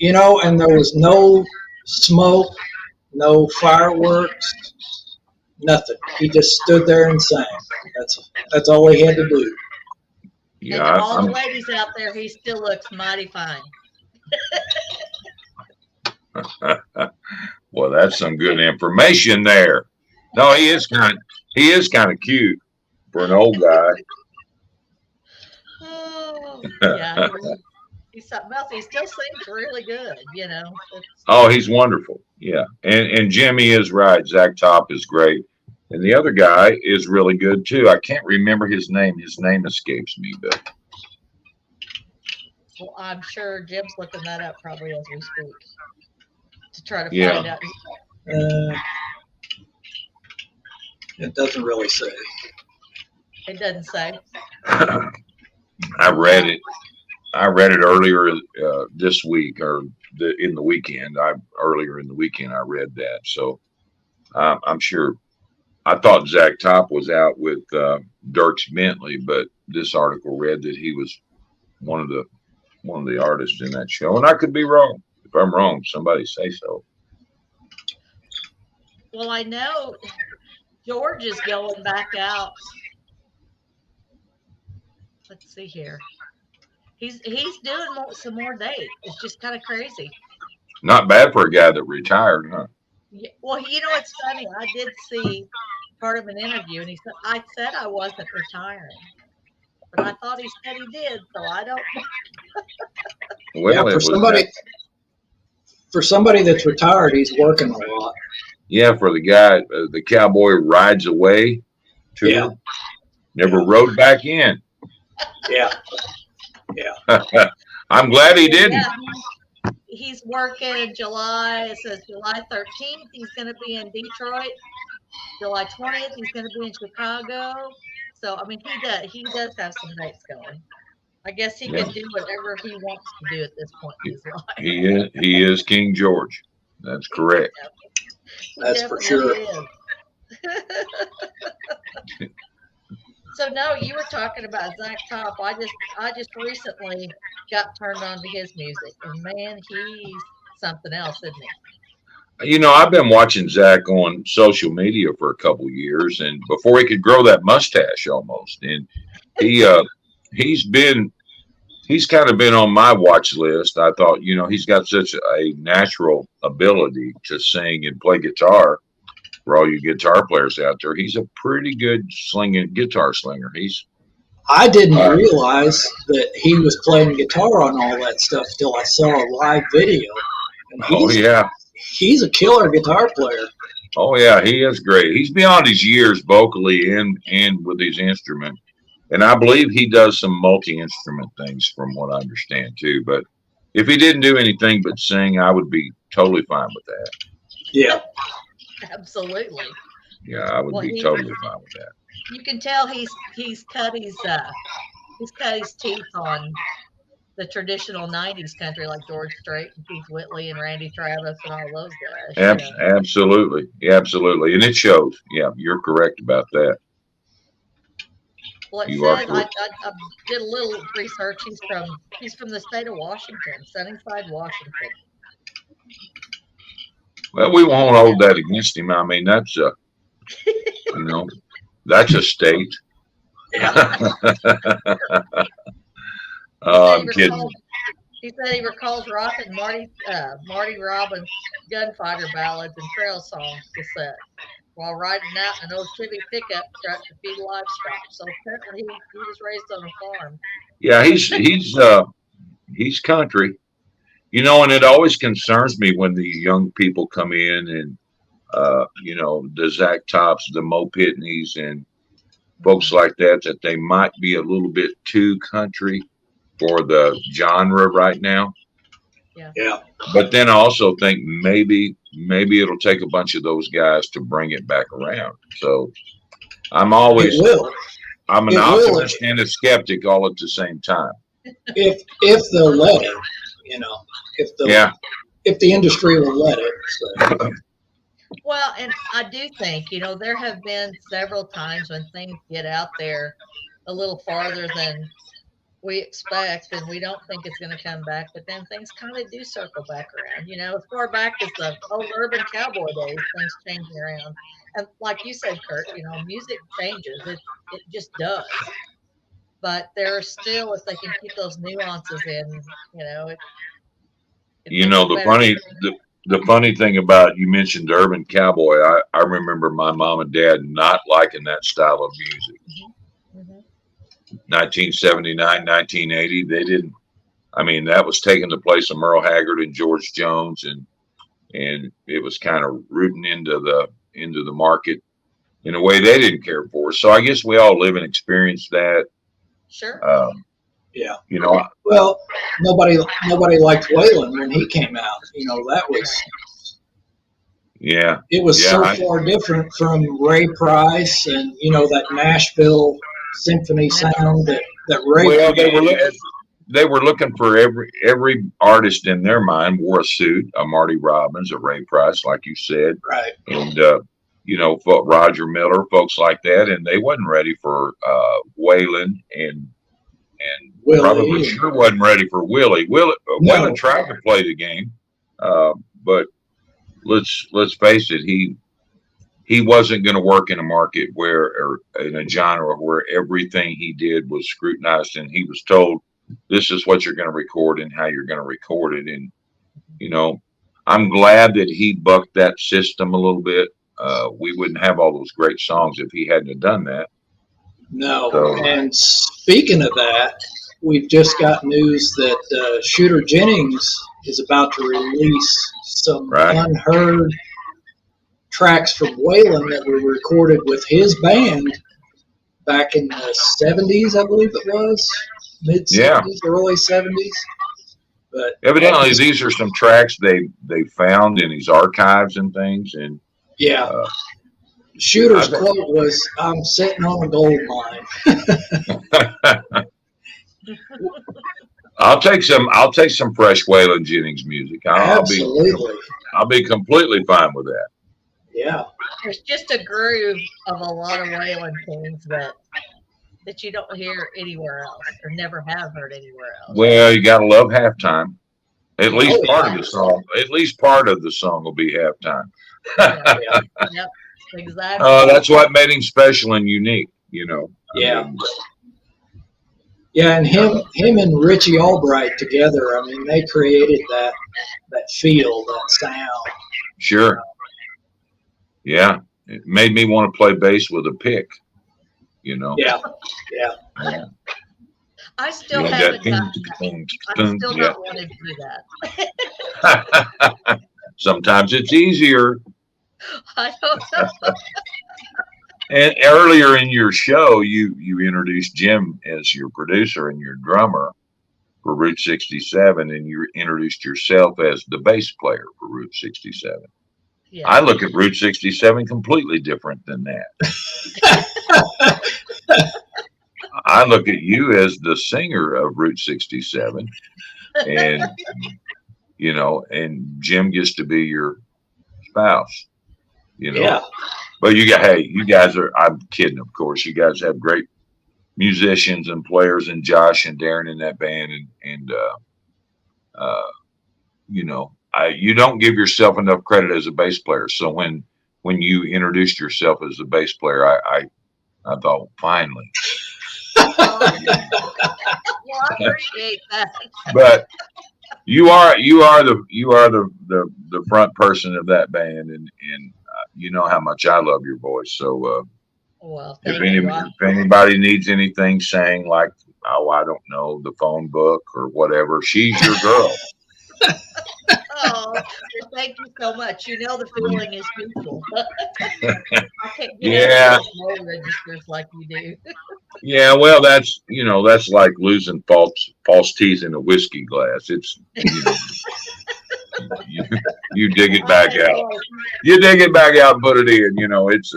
And there was no smoke, no fireworks, nothing. He just stood there and sang. That's all he had to do. Yeah, and all the ladies out there, he still looks mighty fine. Well, that's some good information there. No, he is kind of cute for an old guy. Oh, yeah. He's something else. He still sings really good, Oh, he's wonderful. Yeah. And Jimmy is right. Zach Top is great. And the other guy is really good too. I can't remember his name. His name escapes me, but well, I'm sure Jim's looking that up probably as we speak to try to find out. It doesn't really say. It doesn't say. I read it. I read it earlier this week, or in the weekend. Earlier in the weekend I read that, so I'm sure. I thought Zach Top was out with Dierks Bentley, but this article read that he was one of the artists in that show, and I could be wrong. If I'm wrong, somebody say so. Well, I know George is going back out. Let's see here. He's doing some more dates. It's just kind of crazy. Not bad for a guy that retired, huh? Yeah, well, it's funny. I did see part of an interview, and he said, I said I wasn't retiring. But I thought he said he did, so I don't know. Well, yeah, for somebody that's retired, he's working a lot. Yeah, for the guy, the cowboy rides away to never rode back in. Yeah. I'm glad he didn't. Yeah, he's working July. It says July 13th. He's going to be in Detroit. July 20th. He's going to be in Chicago. So I mean, he does have some dates going. I guess he can do whatever he wants to do at this point in his life. He is King George. That's correct. That's for sure. So no, you were talking about Zach Top. I just recently got turned on to his music, and man, he's something else, isn't he? I've been watching Zach on social media for a couple years, and before he could grow that mustache almost, and he's kind of been on my watch list. I thought, he's got such a natural ability to sing and play guitar. For all you guitar players out there, he's a pretty good guitar slinger. I didn't realize that he was playing guitar on all that stuff till I saw a live video. And he's a killer guitar player. Oh yeah, he is great. He's beyond his years vocally and with his instrument. And I believe he does some multi-instrument things from what I understand too. But if he didn't do anything but sing, I would be totally fine with that. Yeah. Absolutely. Yeah, I would Well, be totally fine with that. you can tell he's cut his teeth on the traditional '90s country like George Strait and Keith Whitley and Randy Travis and all those guys. Absolutely. Yeah, absolutely. And it shows. Yeah, you're correct about that. Well, it You are says correct. I did a little research. He's from the state of Washington, Sunnyside, Washington. Well, we won't hold that against him. I mean, that's a, you know, that's a state. Yeah. He said I'm kidding. he said he recalls rocking Marty Robbins' gunfighter ballads and trail songs cassette while riding out in an old Chevy pickup truck to feed livestock. So apparently he was raised on a farm. Yeah, he's country. And it always concerns me when the young people come in and the Zach Tops, the Mo Pitneys, and folks Mhm. like that they might be a little bit too country for the genre right now. Yeah. Yeah. But then I also think maybe it'll take a bunch of those guys to bring it back around. So I'm It always will. I'm an It will optimist and a skeptic all at the same time. if they'll let it. You know, Yeah. if the industry will let it. So. Well, and I do think, there have been several times when things get out there a little farther than we expect and we don't think it's going to come back, but then things kind of do circle back around. As far back as the old urban cowboy days, things changing around. And like you said, Kurt, music changes. It just does. But there are still, if they can keep those nuances in, it makes it The better. funny thing about you mentioned urban cowboy, I remember my mom and dad not liking that style of music. Hmm. 1979, 1980, they didn't. I mean, that was taking the place of Merle Haggard and George Jones, and it was kind of rooting into the market in a way they didn't care for. So I guess we all live and experience that. Sure. Yeah. You know, Well, nobody liked Waylon when he came out. That was. yeah, It was yeah, so far different from Ray Price and that Nashville symphony sound that Ray well, created. they were looking for every artist in their mind wore a suit, a Marty Robbins, a Ray Price, like you said, Right. and Roger Miller, folks like that, and they wasn't ready for Waylon and Willie. Probably sure wasn't ready for Willie. Waylon tried to play the game, but let's face it, he wasn't going to work in a market or in a genre where everything he did was scrutinized and he was told this is what you're going to record and how you're going to record it. And I'm glad that he bucked that system a little bit. We wouldn't have all those great songs if he hadn't have done that. No. So, And speaking of that, we've just got news that Shooter Jennings is about to release some unheard tracks from Waylon that were recorded with his band back in the 70s, I believe it was. Mid-70s, early 70s. But evidently, these are some tracks they found in his archives and things. And yeah. Shooter's quote was, "I'm sitting on a gold mine." I'll take some fresh Waylon Jennings music. Absolutely. I'll be completely fine with that. Yeah. There's just a groove of a lot of Waylon things that you don't hear anywhere else or never have heard anywhere else. Well, you gotta love halftime. At least part of the song. At least part of the song will be halftime. Yep. Exactly. Oh, That's what made him special and unique. Yeah. Yeah, and him and Richie Albright together, I mean, they created that feel, that sound. Sure. Yeah. It made me want to play bass with a pick, Yeah. Yeah. I still haven't done that. I still don't want to do that. Sometimes it's easier. I don't know. And earlier in your show, you introduced Jim as your producer and your drummer for Route 67, and you introduced yourself as the bass player for Route 67. I Yeah. look at Route 67 completely different than that. I look at you as the singer of Route 67, and and Jim gets to be your spouse. You know, Yeah. but hey, you guys are. I'm kidding, of course. You guys have great musicians and players, and Josh and Darren in that band, uh, you don't give yourself enough credit as a bass player. So when you introduced yourself as a bass player, I thought finally. Oh, well, I appreciate that. But you are the front person of that band, and you know how much I love your voice. So Well, if thank you. anybody needs anything sang, like, oh, I don't know, the phone book or whatever, she's your girl. Oh, well, thank you so much. You know the feeling is mutual. I can't get out of Yeah, those low registers like you do. yeah. Well, that's like losing false teeth in a whiskey glass. It's you, you dig it I back tell you out. what, You dig it back out and put it in. It's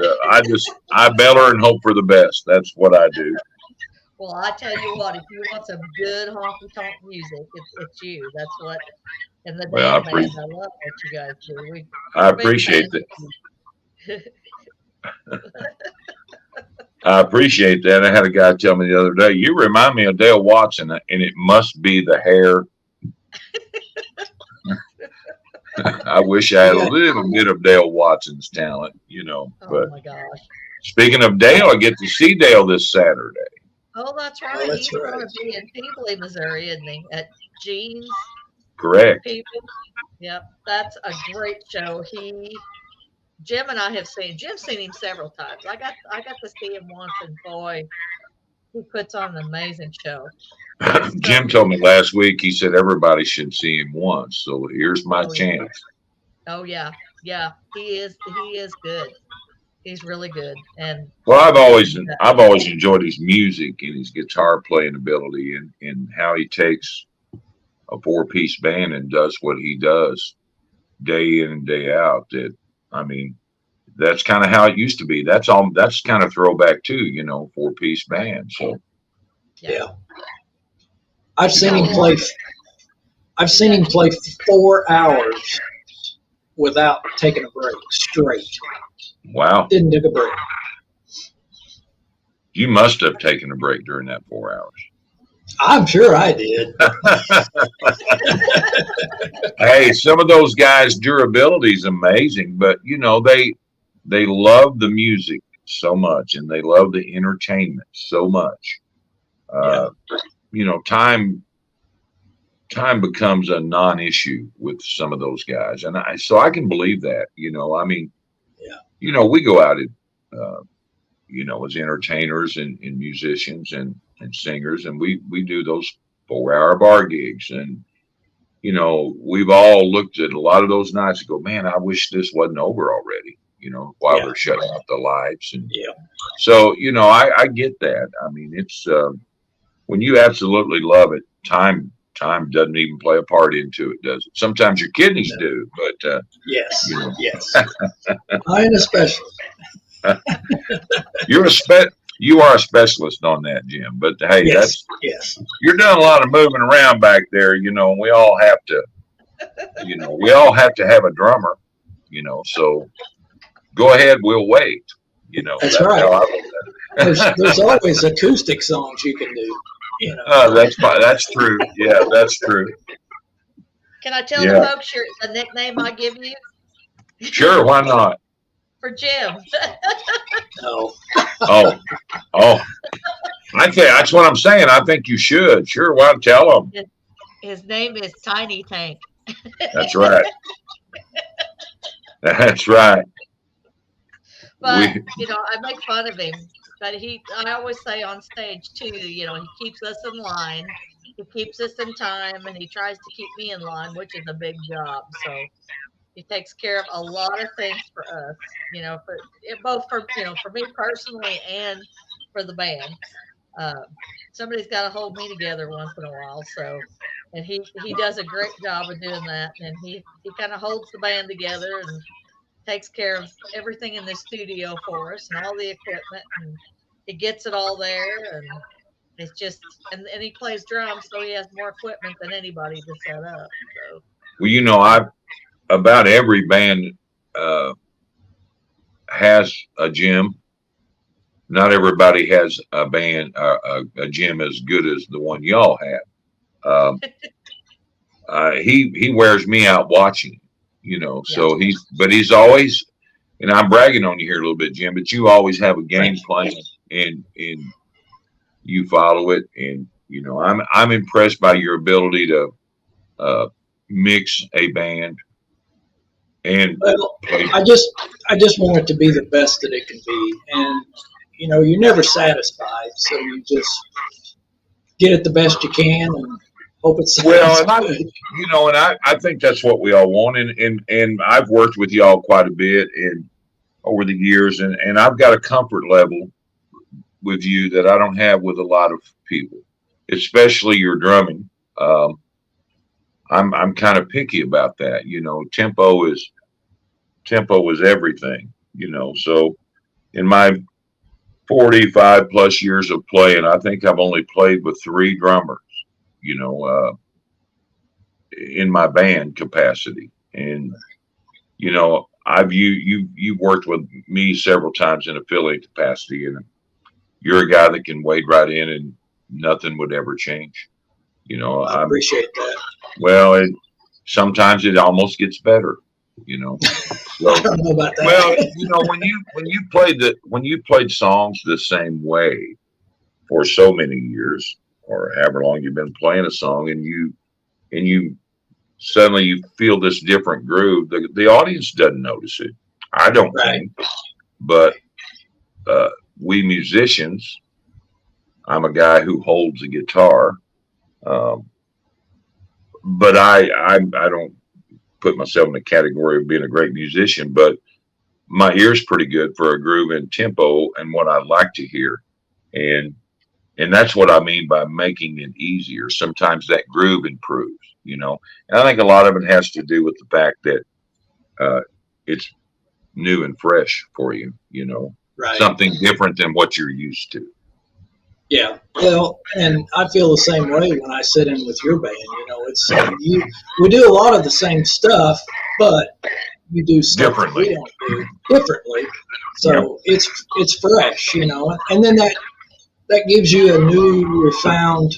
I bail her and hope for the best. That's what I do. well, I tell you what, if you want some good honky tonk music, it's you. That's what in the Well, damn band. I love what you guys do. I We're big appreciate fans that. of you. I appreciate that. I had a guy tell me the other day, "You remind me of Dale Watson," and it must be the hair. I wish I had a Yeah. little bit of Dale Watson's talent. Oh But my gosh. speaking of Dale, I get to see Dale this Saturday. Oh, that's Oh, right. that's He's right. going to be in Peebly, Missouri, isn't he? At Jean's Correct. People. Yep, that's a great show. Jim and I have seen. Jim's seen him several times. I got to see him once, and boy, he puts on an amazing show. So, Jim told me last week. He said everybody should see him once. So here's my oh yeah, chance. oh yeah, yeah. He is good. He's really good, Well, and I've always enjoyed his music and his guitar playing ability, and how he takes a four-piece band and does what he does day in and day out. That I mean, that's kind of how it used to be. That's all. That's kind of throwback too, four-piece right, band. So yeah. Yeah. I've He's seen got a him lot. play. I've He's seen got him play 4 hours without taking a break. Straight. wow, Didn't take a break. you must have taken a break during that 4 hours. I'm sure I did. Hey, some of those guys' durability is amazing, but they love the music so much and they love the entertainment so much. Yeah. Uh, time becomes a non-issue with some of those guys, and I can believe that. I mean, Yeah. we go out and uh, as entertainers and musicians and singers, and we do those 4 hour bar gigs, and we've all looked at a lot of those nights and go, man, I wish this wasn't over already. While Yeah. they're shutting off the lights, and Yeah. so I get that. I mean, it's when you absolutely love it, time doesn't even play a part into it, does it? Sometimes your kidneys No. do, but Yes. you know, Yes. Mine especially. you're a spe- you are a specialist on that, Jim. But hey, Yes. Yes. you're doing a lot of moving around back there. And we all have to have a drummer. So go ahead, we'll wait. That's That's right. how I look at it. There's always acoustic songs you can do. That's fine. That's true. Yeah, that's true. Can I tell the Yeah, folks the nickname I give you sure. Why not? for Jim? No. Oh, oh. I think that's what I'm saying. I think you should. Sure. Why tell them? His name is Tiny Tank. That's right. That's right. But We. I make fun of him. But I always say on stage too, he keeps us in line, he keeps us in time, and he tries to keep me in line, which is a big job. So he takes care of a lot of things for us, both for me personally and for the band. Uh, Somebody's got to hold me together once in a while. So, and he does a great job of doing that, and he kind of holds the band together and takes care of everything in the studio for us and all the equipment, and he gets it all there. And it's just, and he plays drums, so he has more equipment than anybody to set up. So Well, I about every band uh, has a gym. Not everybody has a band, a gym as good as the one y'all have. Um, he wears me out watching, yeah, So he's always, and I'm bragging on you here a little bit, Jim, but you always have a game Thank you. plan, and you follow it, and I'm impressed by your ability to uh, mix a band and Well, play. I just want it to be the best that it can be, and you're never satisfied, so you just get it the best you can and hope it Well, sounds and I, good. and I think that's what we all want, and I've worked with y'all quite a bit and over the years, and I've got a comfort level with you that I don't have with a lot of people, especially your drumming. Um, I'm kind of picky about that. Tempo is everything. So in my 45 plus years of playing, I think I've only played with three drummers. You know, uh, in my band capacity, and I've you've worked with me several times in affiliate capacity, and you're a guy that can wade right in, and nothing would ever change. I I'm appreciate that. well. Sometimes it almost gets better. You know, I so don't know about well, that. when you played songs the same way for so many years, or however long you've been playing a song, and you suddenly you feel this different groove. The audience doesn't notice it. I don't Right. think, but uh, we musicians. I'm a guy who holds a guitar, um, but I don't put myself in the category of being a great musician. But my ear's pretty good for a groove and tempo and what I like to hear, and and that's what I mean by making it easier. Sometimes that groove improves, and I think a lot of it has to do with the fact that uh, it's new and fresh for you, Right. something different than what you're used to. Yeah. Well, and I feel the same way when I sit in with your band. It's we do a lot of the same stuff, but you do stuff that we Differently. don't do differently. Yeah. So it's fresh, and then that gives you a new refound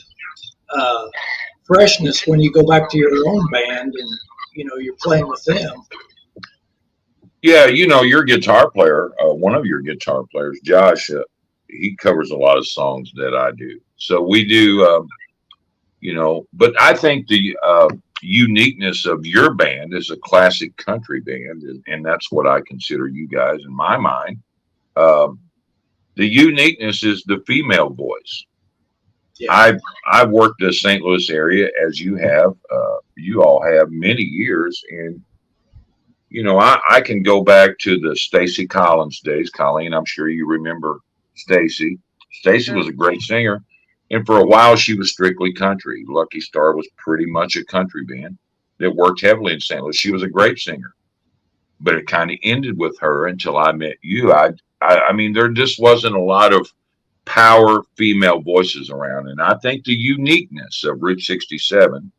uh, freshness when you go back to your own band and you're playing with them. Yeah, your guitar player, one of your guitar players, Josh, he covers a lot of songs that I do. So we do, but I think the uniqueness of your band is a classic country band, and that's what I consider you guys in my mind. Um, the uniqueness is the female voice. Yeah. I've worked the St. Louis area as you have, you all have many years, and I can go back to the Stacy Collins days. Colleen, I'm sure you remember Stacy. Stacy was sure. a great singer, and for a while she was strictly country. Lucky Star was pretty much a country band that worked heavily in St. Louis. She was a great singer, but it kind of ended with her until I met you. I mean, there just wasn't a lot of power female voices around, and I think the uniqueness of Route 67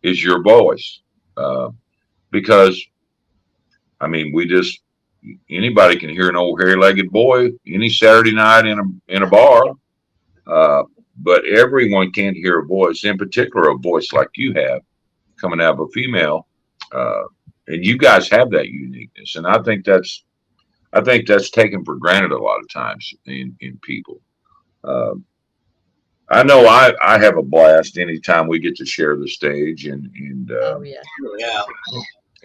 is your voice, uh, because I mean, anybody can hear an old hairy-legged boy any Saturday night in a bar, uh, but everyone can't hear a voice, in particular a voice like you have coming out of a female, uh, and you guys have that uniqueness, and I think that's taken for granted a lot of times in people. Uh, I know I have a blast anytime we get to share the stage, Oh yeah. Yeah.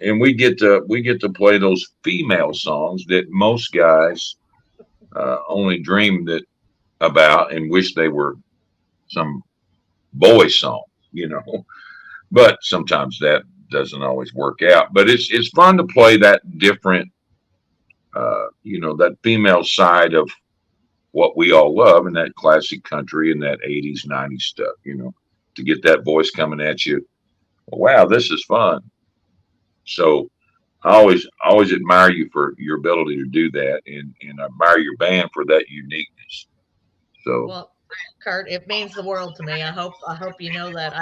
and we get to play those female songs that most guys only dream about and wish they were some boy song, you know. But sometimes that doesn't always work out. But it's fun to play that different, that female side of what we all love, and that classic country and that 80s, 90s stuff, to get that voice coming at you. Wow, this is fun. So I always admire you for your ability to do that, and I admire your band for that uniqueness. So, Well, Kurt, it means the world to me. I hope you know that.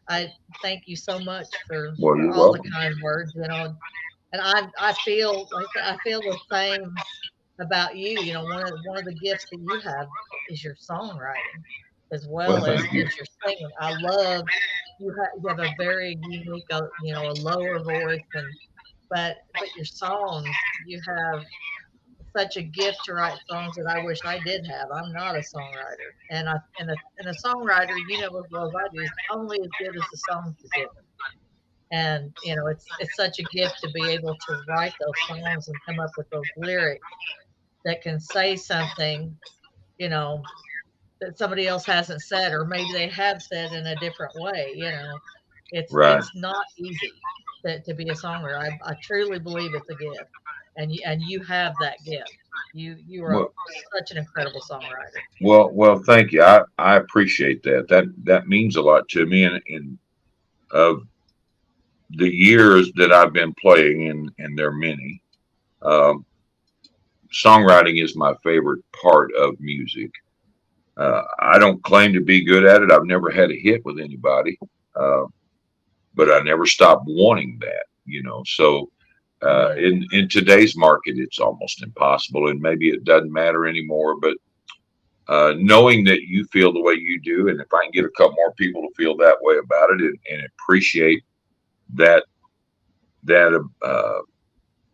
I thank you so much well, for you're all the welcome. kind words, and I feel like I feel the same about you. One of the gifts that you have is your songwriting, as Well, well thank you. as your singing. I love you have a very unique, a lower voice, but your songs, you have such a gift to write songs that I wish I did have. I'm not a songwriter, and a songwriter, you know as well as I do, is only as good as the songs you're given. And it's such a gift to be able to write those songs and come up with those lyrics that can say something, you know, that somebody else hasn't said, or maybe they have said in a different way. Right. It's not easy to be a songwriter. I truly believe it's a gift, and you have that gift. You are Well, such an incredible songwriter. well, thank you. I appreciate that. That means a lot to me, and of the years that I've been playing, and there are many. Um, Songwriting is my favorite part of music. I don't claim to be good at it. I've never had a hit with anybody, uh, but I never stopped wanting that. So Yeah. in today's market, it's almost impossible, and maybe it doesn't matter anymore. But knowing that you feel the way you do, and if I can get a couple more people to feel that way about it, and appreciate that that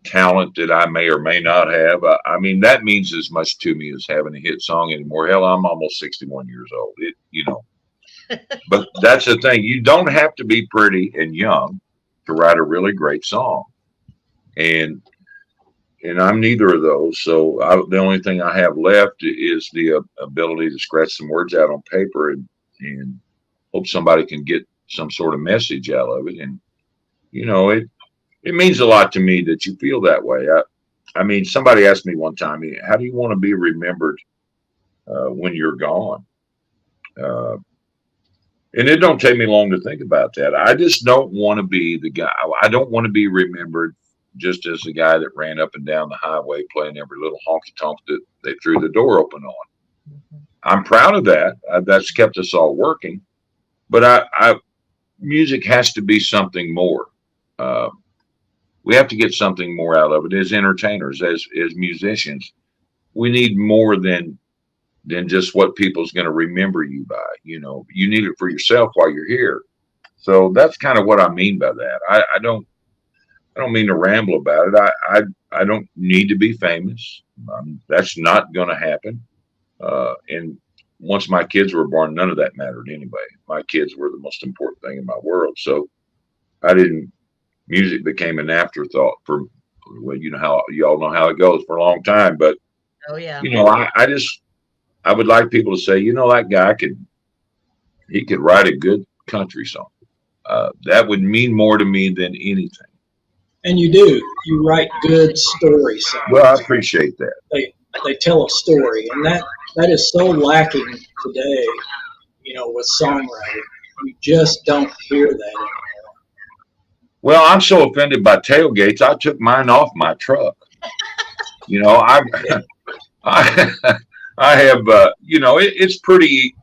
talent that I may or may not have. I mean, that means as much to me as having a hit song anymore. Hell, I'm almost 61 years old. But that's the thing. You don't have to be pretty and young to write a really great song. And I'm neither of those. So the only thing I have left is the ability to scratch some words out on paper, and hope somebody can get some sort of message out of it. And it means a lot to me that you feel that way. I mean, somebody asked me one time, how do you want to be remembered when you're gone? Uh, and it don't take me long to think about that. I just don't want to be the guy. I don't want to be remembered just as the guy that ran up and down the highway playing every little honky tonk that they threw the door open on. Mhm. I'm proud of that. That's kept us all working. But music has to be something more. Uh, we have to get something more out of it as entertainers, as musicians. We need more than just what people's going to remember you by. You need it for yourself while you're here. So that's kind of what I mean by that. I don't mean to ramble about it. I don't need to be famous. That's not going to happen. And once my kids were born, none of that mattered anyway. My kids were the most important thing in my world. So I didn't. Music became an afterthought for, well, how you all know how it goes for a long time. But Oh yeah. I would like people to say, that guy he could write a good country song. That would mean more to me than anything. And you do. You write good story Well, I songs. appreciate that. They tell a story, and that is so lacking today. With songwriting, you just don't hear that anymore. Well, I'm so offended by tailgates. I took mine off my truck. I I I have it's pretty.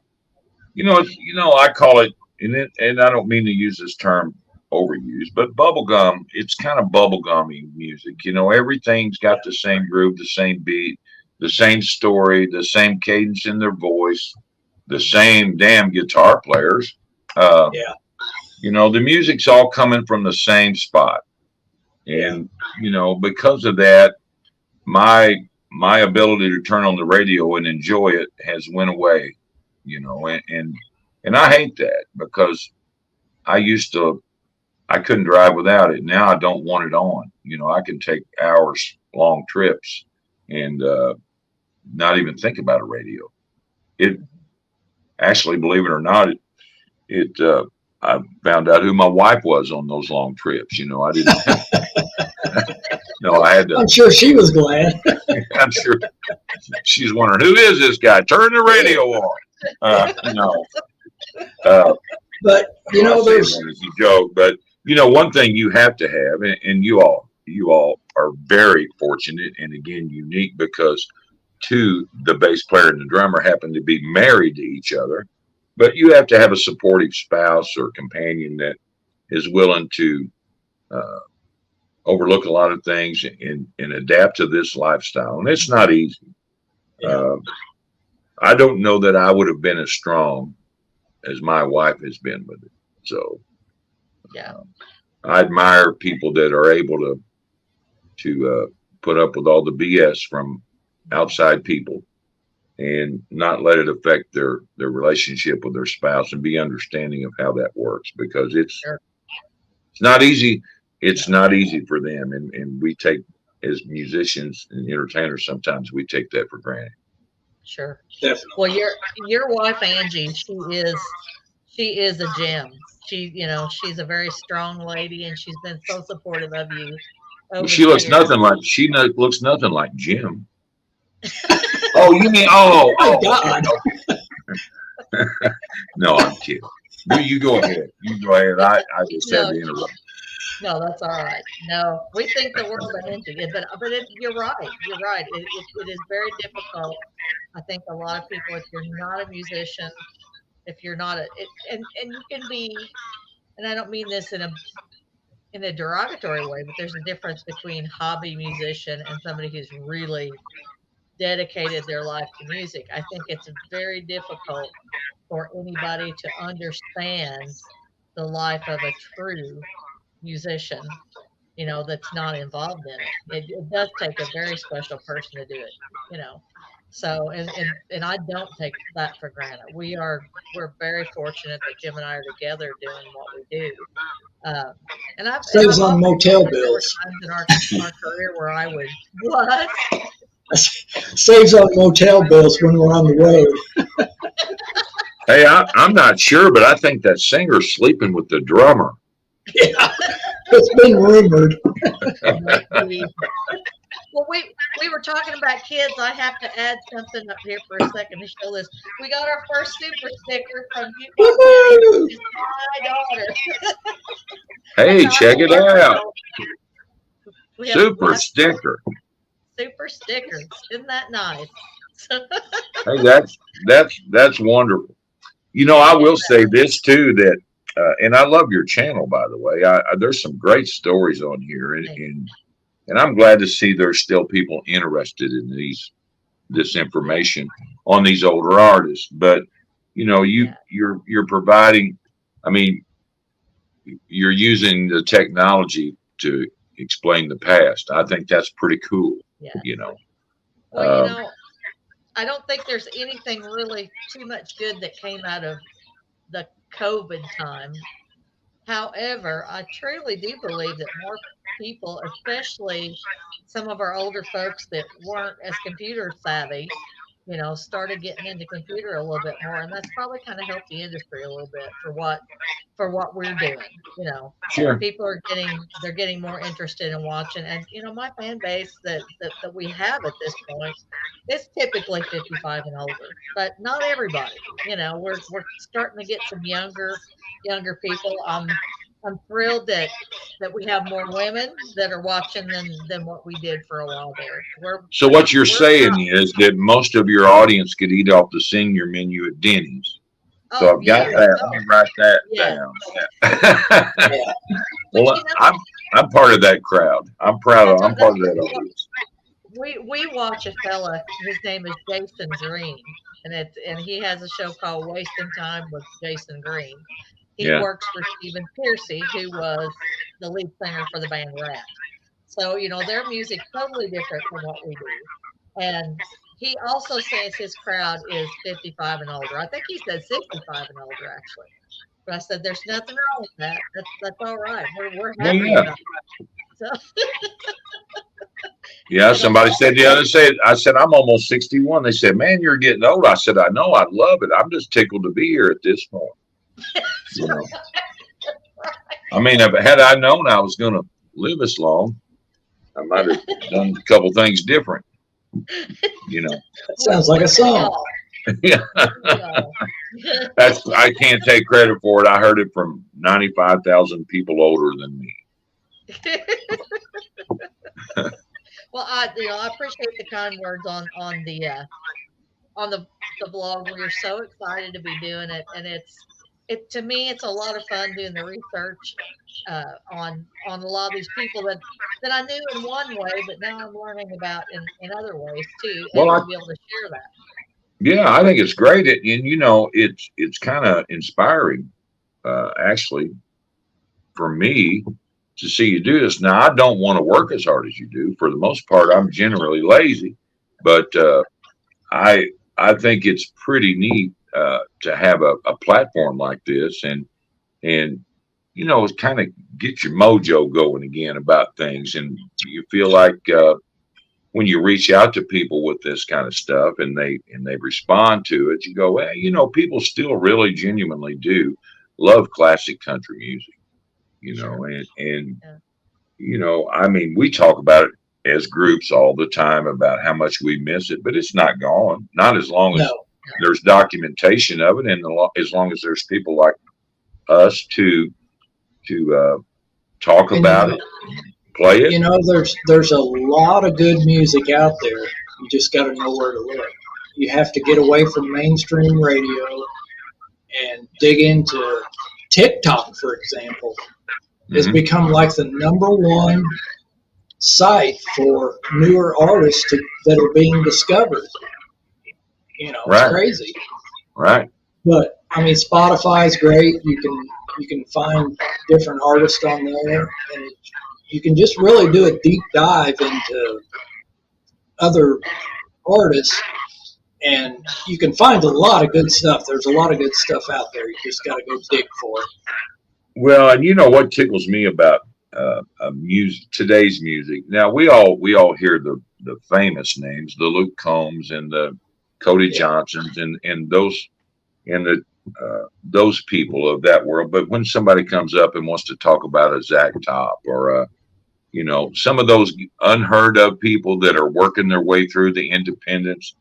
I call it, and I don't mean to use this term overused, but bubblegum. It's kind of bubblegummy music. Everything's got the same groove, the same beat, the same story, the same cadence in their voice, the same damn guitar players. Uh, Yeah, the music's all coming from the same spot, yeah. and because of that, my my ability to turn on the radio and enjoy it has went away. And I hate that because I used to. I couldn't drive without it. Now I don't want it on. I can take hours long trips and not even think about a radio. It actually, believe it or not, I found out who my wife was on those long trips. I didn't. No, I had to. I'm sure she was glad. I'm sure she's wondering who is this guy. Turn the radio on. No. But Well, I say there's that as a joke, but one thing you have to have, and you all you all are very fortunate and again unique because the bass player and the drummer happen to be married to each other, but you have to have a supportive spouse or companion that is willing to uh, overlook a lot of things and adapt to this lifestyle. And it's not easy. Yeah. I don't know that I would have been as strong as my wife has been with it. So Yeah. I admire people that are able to put up with all the BS from outside people and not let it affect their relationship with their spouse and be understanding of how that works because it's Sure. not easy. It's not easy for them, and we take as musicians and entertainers sometimes we take that for granted. Sure. Definitely. Well, your wife Angie, she is a gem. She's a very strong lady, and she's been so supportive of you over She the looks years. nothing like looks nothing like Jim. Oh, you mean My God. no, I'm kidding. You go ahead. You go ahead. I just had No, to interrupt. no, that's all right. No, we think the world of Angie, but you're right. You're right. It is very difficult. I think a lot of people, if you're not a musician, if you're not and you can be, and I don't mean this in a derogatory way, but there's a difference between hobby musician and somebody who's really dedicated their life to music. I think it's very difficult for anybody to understand the life of a true musician, that's not involved in it. It does take a very special person to do it, you know. So, and I don't take that for granted. We're very fortunate that Jim and I are together doing what we do. Um, and I've Saves on often said motel that there were bills. times in our career where I would what? Saves on motel bills when we're on the road. Hey, I'm not sure, but I think that singer's sleeping with the drummer. Yeah, it's been rumored. Well, we were talking about kids. I have to add something up here for a second to show this. We got our first super sticker from Yukon County. Woohoo! It's my daughter. Hey, That's check it out. We Super have sticker. super stickers. Isn't that nice? Hey, that's wonderful. I will say this too that, and I love your channel by the way. There's some great stories on here, and I'm glad to see there's still people interested in this information on these older artists. But you're providing. I mean, you're using the technology to explain the past. I think that's pretty cool. Yeah. Well, Um, I don't think there's anything really too much good that came out of the COVID time. However, I truly do believe that more people, especially some of our older folks that weren't as computer savvy, started getting into computer a little bit more, and that's probably kind of helped the industry a little bit for what we're doing. sure. People they're getting more interested in watching, and my fan base that we have at this point is typically 55 and older, but not everybody. We're starting to get some younger people. I'm thrilled that we have more women that are watching than what we did for a while there. So what you're We're saying proud. is that most of your audience could eat off the senior menu at Denny's. So Oh I've got yeah, that. Let me write that yeah. down. Yeah. But Well, I'm part of that crowd. I'm proud of. I'm that's part of that audience. we watch a fella. His name is Jason Green, and he has a show called Wasting Time with Jason Green. He Yeah. works for Stephen Piercy, who was the lead singer for the band Rat. So their music totally different from what we do. And he also says his crowd is 55 and older. I think he said 65 and older actually. But I said there's nothing wrong with that. That's all right. We're Well, happy yeah. about it. So Yeah. Somebody said the other day. I said I'm almost 61. They said, "Man, you're getting old." I said, "I know. I love it. I'm just tickled to be here at this point." You know. I mean, had I known I was going to live this long, I might have done a couple things different. That sounds like a song. Yeah. I can't take credit for it. I heard it from 95,000 people older than me. Well, I appreciate the kind words on the blog. We're so excited to be doing it, and it to me it's a lot of fun doing the research on a lot of these people that I knew in one way, but now I'm learning about in other ways too, Well, and to be able to share that. yeah, I think it's great. And it's kind of inspiring, actually, for me to see you do this. Now, I don't want to work as hard as you do. For the most part, I'm generally lazy, but I I think it's pretty neat to have a platform like this, and it kind of get your mojo going again about things, and you feel like when you reach out to people with this kind of stuff and they respond to it, you go, well, people still really genuinely do love classic country music, Sure. and Yeah. I mean, we talk about it as groups all the time about how much we miss it, but it's not gone. Not as long as No, there's documentation of it, and as long as there's people like us to talk and about it, play it. there's a lot of good music out there. You just got to know where to look. You have to get away from mainstream radio and dig into TikTok, for example. Has Hmm. become like the number one site for newer artists that are being discovered. It's Right, crazy. right. But I mean, Spotify's great. You can find different artists on there, and you can just really do a deep dive into other artists, and you can find a lot of good stuff. There's a lot of good stuff out there. You just got to go dig for it. Well, and you know what tickles me about music, today's music. Now we all hear the famous names, the Luke Combs and the Cody Yeah, Johnsons, and those people of that world. But when somebody comes up and wants to talk about a Zach Top or some of those unheard of people that are working their way through the independents,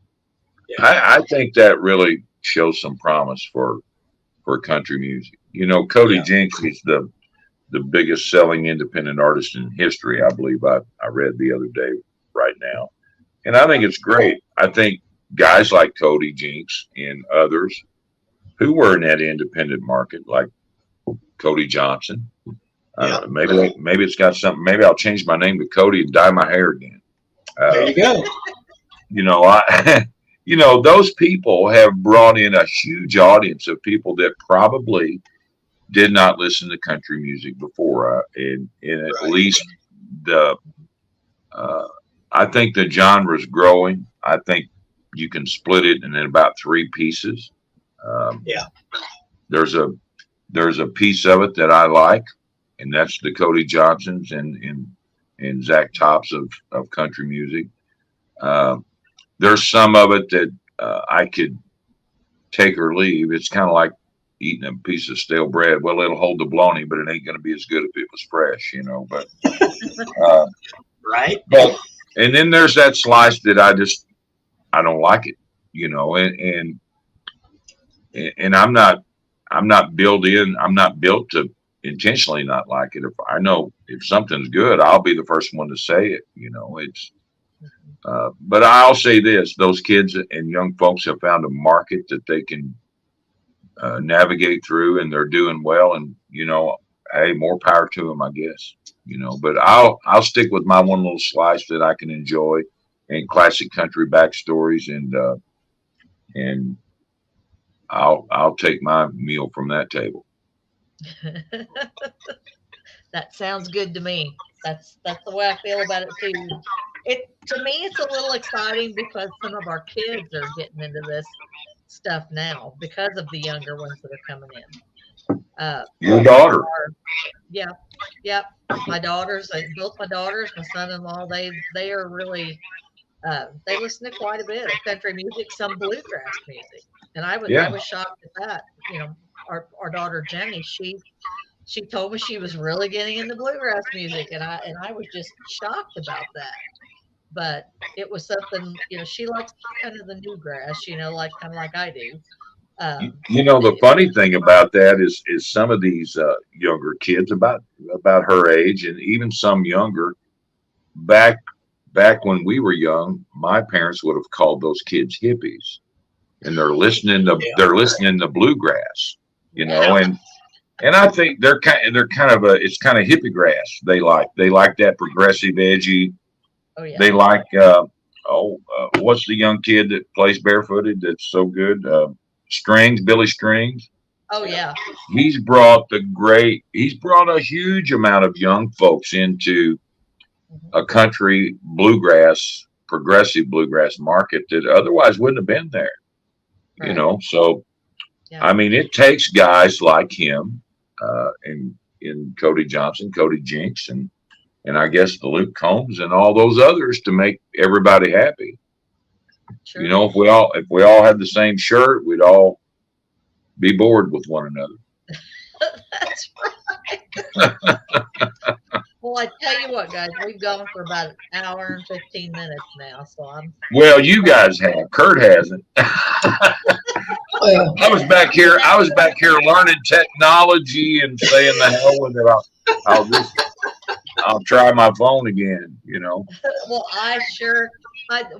yeah, I think that really shows some promise for country music. Cody yeah. Jinks is the biggest selling independent artist in history. I believe I read the other day right now. And I think it's great. I think guys like Cody Jinks and others who were in that independent market, like Cody Johnson, I Yeah. don't know, maybe it's got something. Maybe I'll change my name to Cody and dye my hair again. There Uh, you go. I, those people have brought in a huge audience of people that probably did not listen to country music before, and at Right. least the uh, I think the genre is growing. I think you can split it in about three pieces. Um, Yeah. there's a there's a piece of it that I like, and that's the Cody Johnsons and Zach Tops of country music. Uh, there's some of it that I could take or leave. It's kind of like eating a piece of stale bread. Well, it'll hold the bologna, but it ain't going to be as good if it was fresh. Uh, Right. but and then there's that slice that I don't like it, and I'm not built to intentionally not like it. If I know if something's good, I'll be the first one to say it. It's but I'll say this: those kids and young folks have found a market that they can navigate through, and they're doing well. And hey, more power to them, I guess. But I'll stick with my one little slice that I can enjoy, and classic country backstories, and I'll take my meal from that table. That sounds good to me. That's the way I feel about it too. It to me it's a little exciting because some of our kids are getting into this stuff now because of the younger ones that are coming in. Your daughter, Our, yeah, yeah. My daughters, both my daughters, my son-in-law, they are really they listen to quite a bit of country music, some bluegrass music, and I yeah. was shocked at that. Our daughter Jenny, she told me she was really getting into bluegrass music, and I was just shocked about that. But it was something, she likes kind of the new grass, like kind of like I do. The funny thing about that is some of these younger kids about her age, and even some younger, back back when we were young, my parents would have called those kids hippies, and they're listening to bluegrass, you know, and I think they're kind of it's kind of hippie grass. They like that progressive, edgy. Oh yeah. They like what's the young kid that plays barefooted that's so good? Billy Strings. Oh yeah. He's brought a huge amount of young folks into a country bluegrass, progressive bluegrass market that otherwise wouldn't have been there. Right. You know, so Yeah. I mean, it takes guys like him, and in Cody Johnson, Cody Jinks, and I guess the Luke Combs and all those others to make everybody happy. Sure. You know, if we all had the same shirt, we'd all be bored with one another. That's right. Well, I tell you what, guys, we've gone for about an hour and 15 minutes now, so I'm. Well, you guys have. Kurt hasn't. Well, I was back here learning technology and saying the hell with it. I'll try my phone again, you know. Well,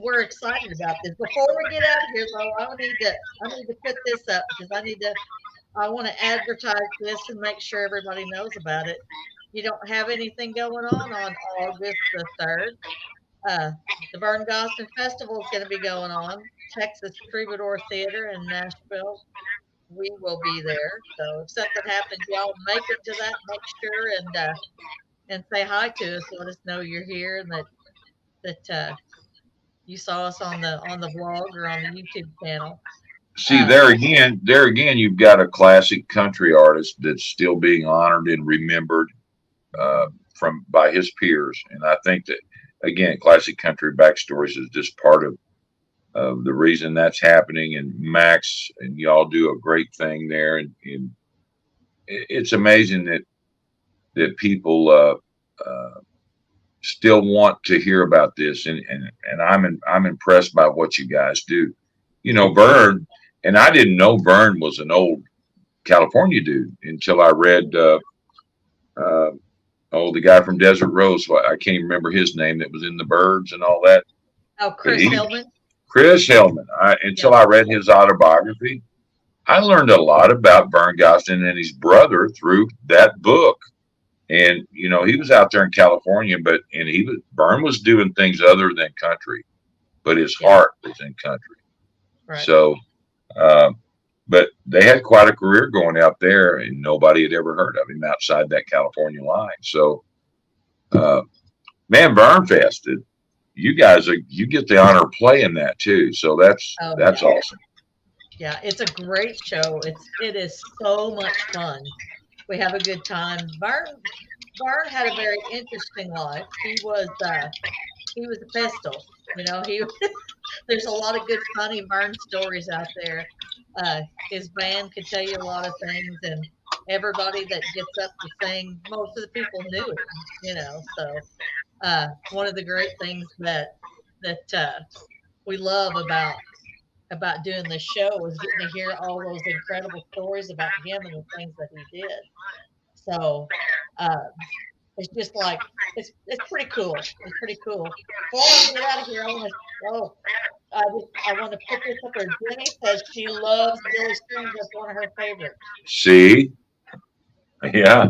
we're excited about this. Before we get out of here, though, I need to put this up because I want to advertise this and make sure everybody knows about it. You don't have anything going on August the 3rd. The Vern Gostin Festival is going to be going on. Texas Troubadour Theater in Nashville. We will be there. So if something happens, y'all make it to that. Make sure and say hi to us. Let us know you're here and that you saw us on the blog or on the YouTube channel. See, there again, you've got a classic country artist that's still being honored and remembered by his peers, and I think that again, classic country backstories is just part of the reason that's happening. And Max and y'all do a great thing there, and it's amazing that people still want to hear about this, and I'm impressed by what you guys do. You know, Vern, and I didn't know Vern was an old California dude until I read the guy from Desert Rose. I can't even remember his name that was in the Birds and all that. Oh, Chris Hillman. Chris Hillman. Until I read his autobiography, I learned a lot about Vern Gostin and his brother through that book. And you know, he was out there in California, Vern was doing things other than country, but his heart was in country. Right. So, but they had quite a career going out there, and nobody had ever heard of him outside that California line. So, man, Vern Fest, you get the honor of playing that too. So that's awesome. Yeah, it's a great show. It is so much fun. We have a good time. Vern had a very interesting life. He was a pistol. You know, there's a lot of good funny Vern stories out there. His band could tell you a lot of things, and everybody that gets up to sing, most of the people knew it. You know, so one of the great things that we love about doing this show is getting to hear all those incredible stories about him and the things that he did. So it's just like it's pretty cool. It's pretty cool. Before I get out of here, I want to put this up there. Jenny says she loves Billy Strings. That's one of her favorites. See, yeah,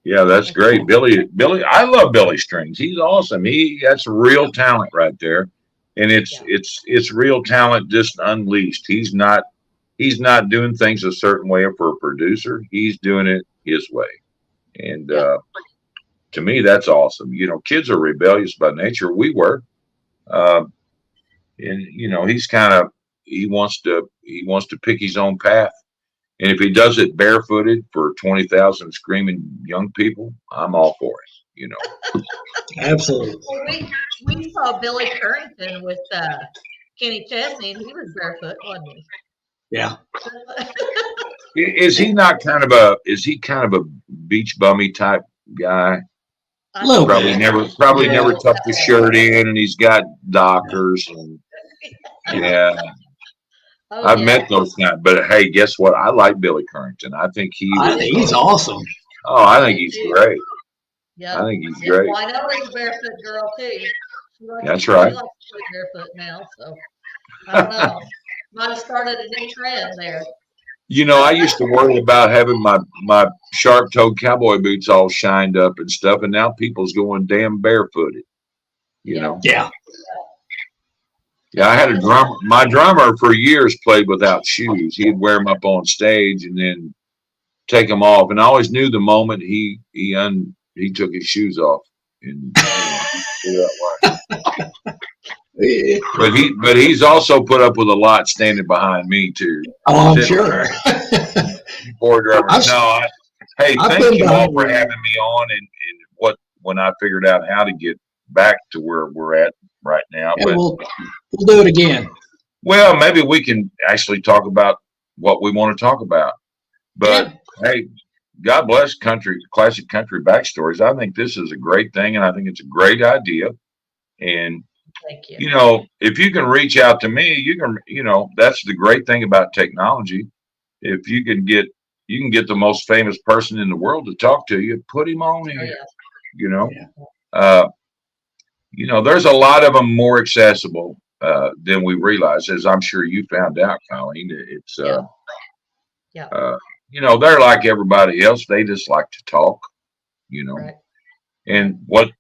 that's great. Billy, I love Billy Strings. He's awesome. That's real talent right there. And it's real talent just unleashed. He's not doing things a certain way for a producer. He's doing it his way. And to me, that's awesome. You know, kids are rebellious by nature. We were, and you know, he wants to pick his own path. And if he does it barefooted for 20,000 screaming young people, I'm all for it. You know. Absolutely. Well, we saw Billy Currington with Kenny Chesney, and he was barefoot, wasn't he? Yeah. Is he kind of a beach bummy type guy? Probably never tucked the shirt in, and he's got Dockers and I've met those guys. But hey, guess what? I like Billy Currington. I think he's awesome. Oh, I think he's great. Yep. I think he's great. Well, I know he's a barefoot girl too. That's right. She likes to play barefoot now, so I don't know. Might have started a new trend there. You know, I used to worry about having my sharp-toed cowboy boots all shined up and stuff, and now people's going damn barefooted. You Yeah. know. Yeah. Yeah, I had a drum. My drummer for years played without shoes. He'd wear them up on stage and then take them off, and I always knew the moment he took his shoes off, and but he's also put up with a lot standing behind me too. Oh, I'm sure. Poor drummer. Hey, I've thank been you all behind for you. having me on, and when I figured out how to get back to where we're at right now. Yeah, But we'll do it again. well, maybe we can actually talk about what we want to talk about. But hey, God bless classic country backstories. I think this is a great thing, and I think it's a great idea. And Thank you. you know, if you can reach out to me, you can. You know, that's the great thing about technology. If you can get the most famous person in the world to talk to you, put him on Oh, here. yeah. You know, Yeah. there's a lot of them more accessible than we realize, as I'm sure you found out, Colleen. It's Yeah. they're like everybody else. They just like to talk. You know, Right. and what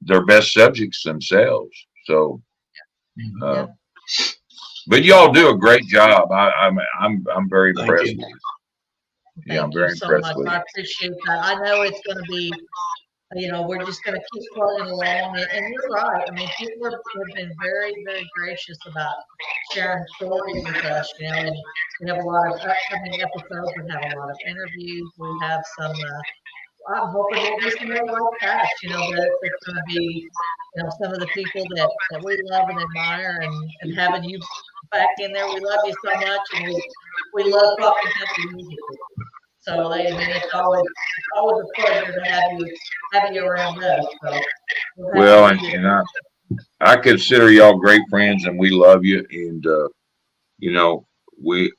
their best subjects themselves. So, Yeah. but y'all do a great job. I'm very Thank impressed you. with you. Yeah, I'm Thank very you so impressed much. with you. I appreciate that. I know it's going to be, we're just going to keep plugging along. And you're right. I mean, people have been very, very gracious about sharing stories with us, and we have a lot of upcoming episodes. We have a lot of interviews. We have some, I'm hoping we'll do some more live cast, that's going to be, some of the people that we love and admire, and having you back in there. We love you so much, and we love talking country music with you. So, I mean, it's always a pleasure to have you around us. So, Well, and I consider y'all great friends, and we love you. And you know,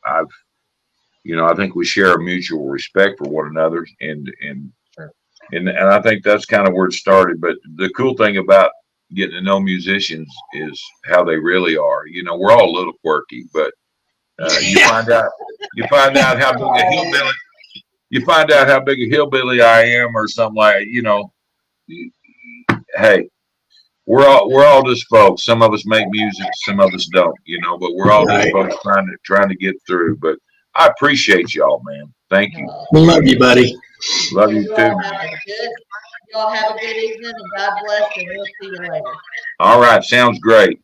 I think we share a mutual respect for one another, and Sure. and I think that's kind of where it started. But the cool thing about getting to know musicians is how they really are. You know, we're all a little quirky, but you find out how big a hillbilly. You find out how big a hillbilly I am, or something like. Hey, we're all just folks. Some of us make music, some of us don't. But we're all just Right. folks trying to get through. But I appreciate y'all, man. Thank you. We love you, buddy. Love you too. Y'all have a good evening, and God bless, and we'll see you later. All right, sounds great.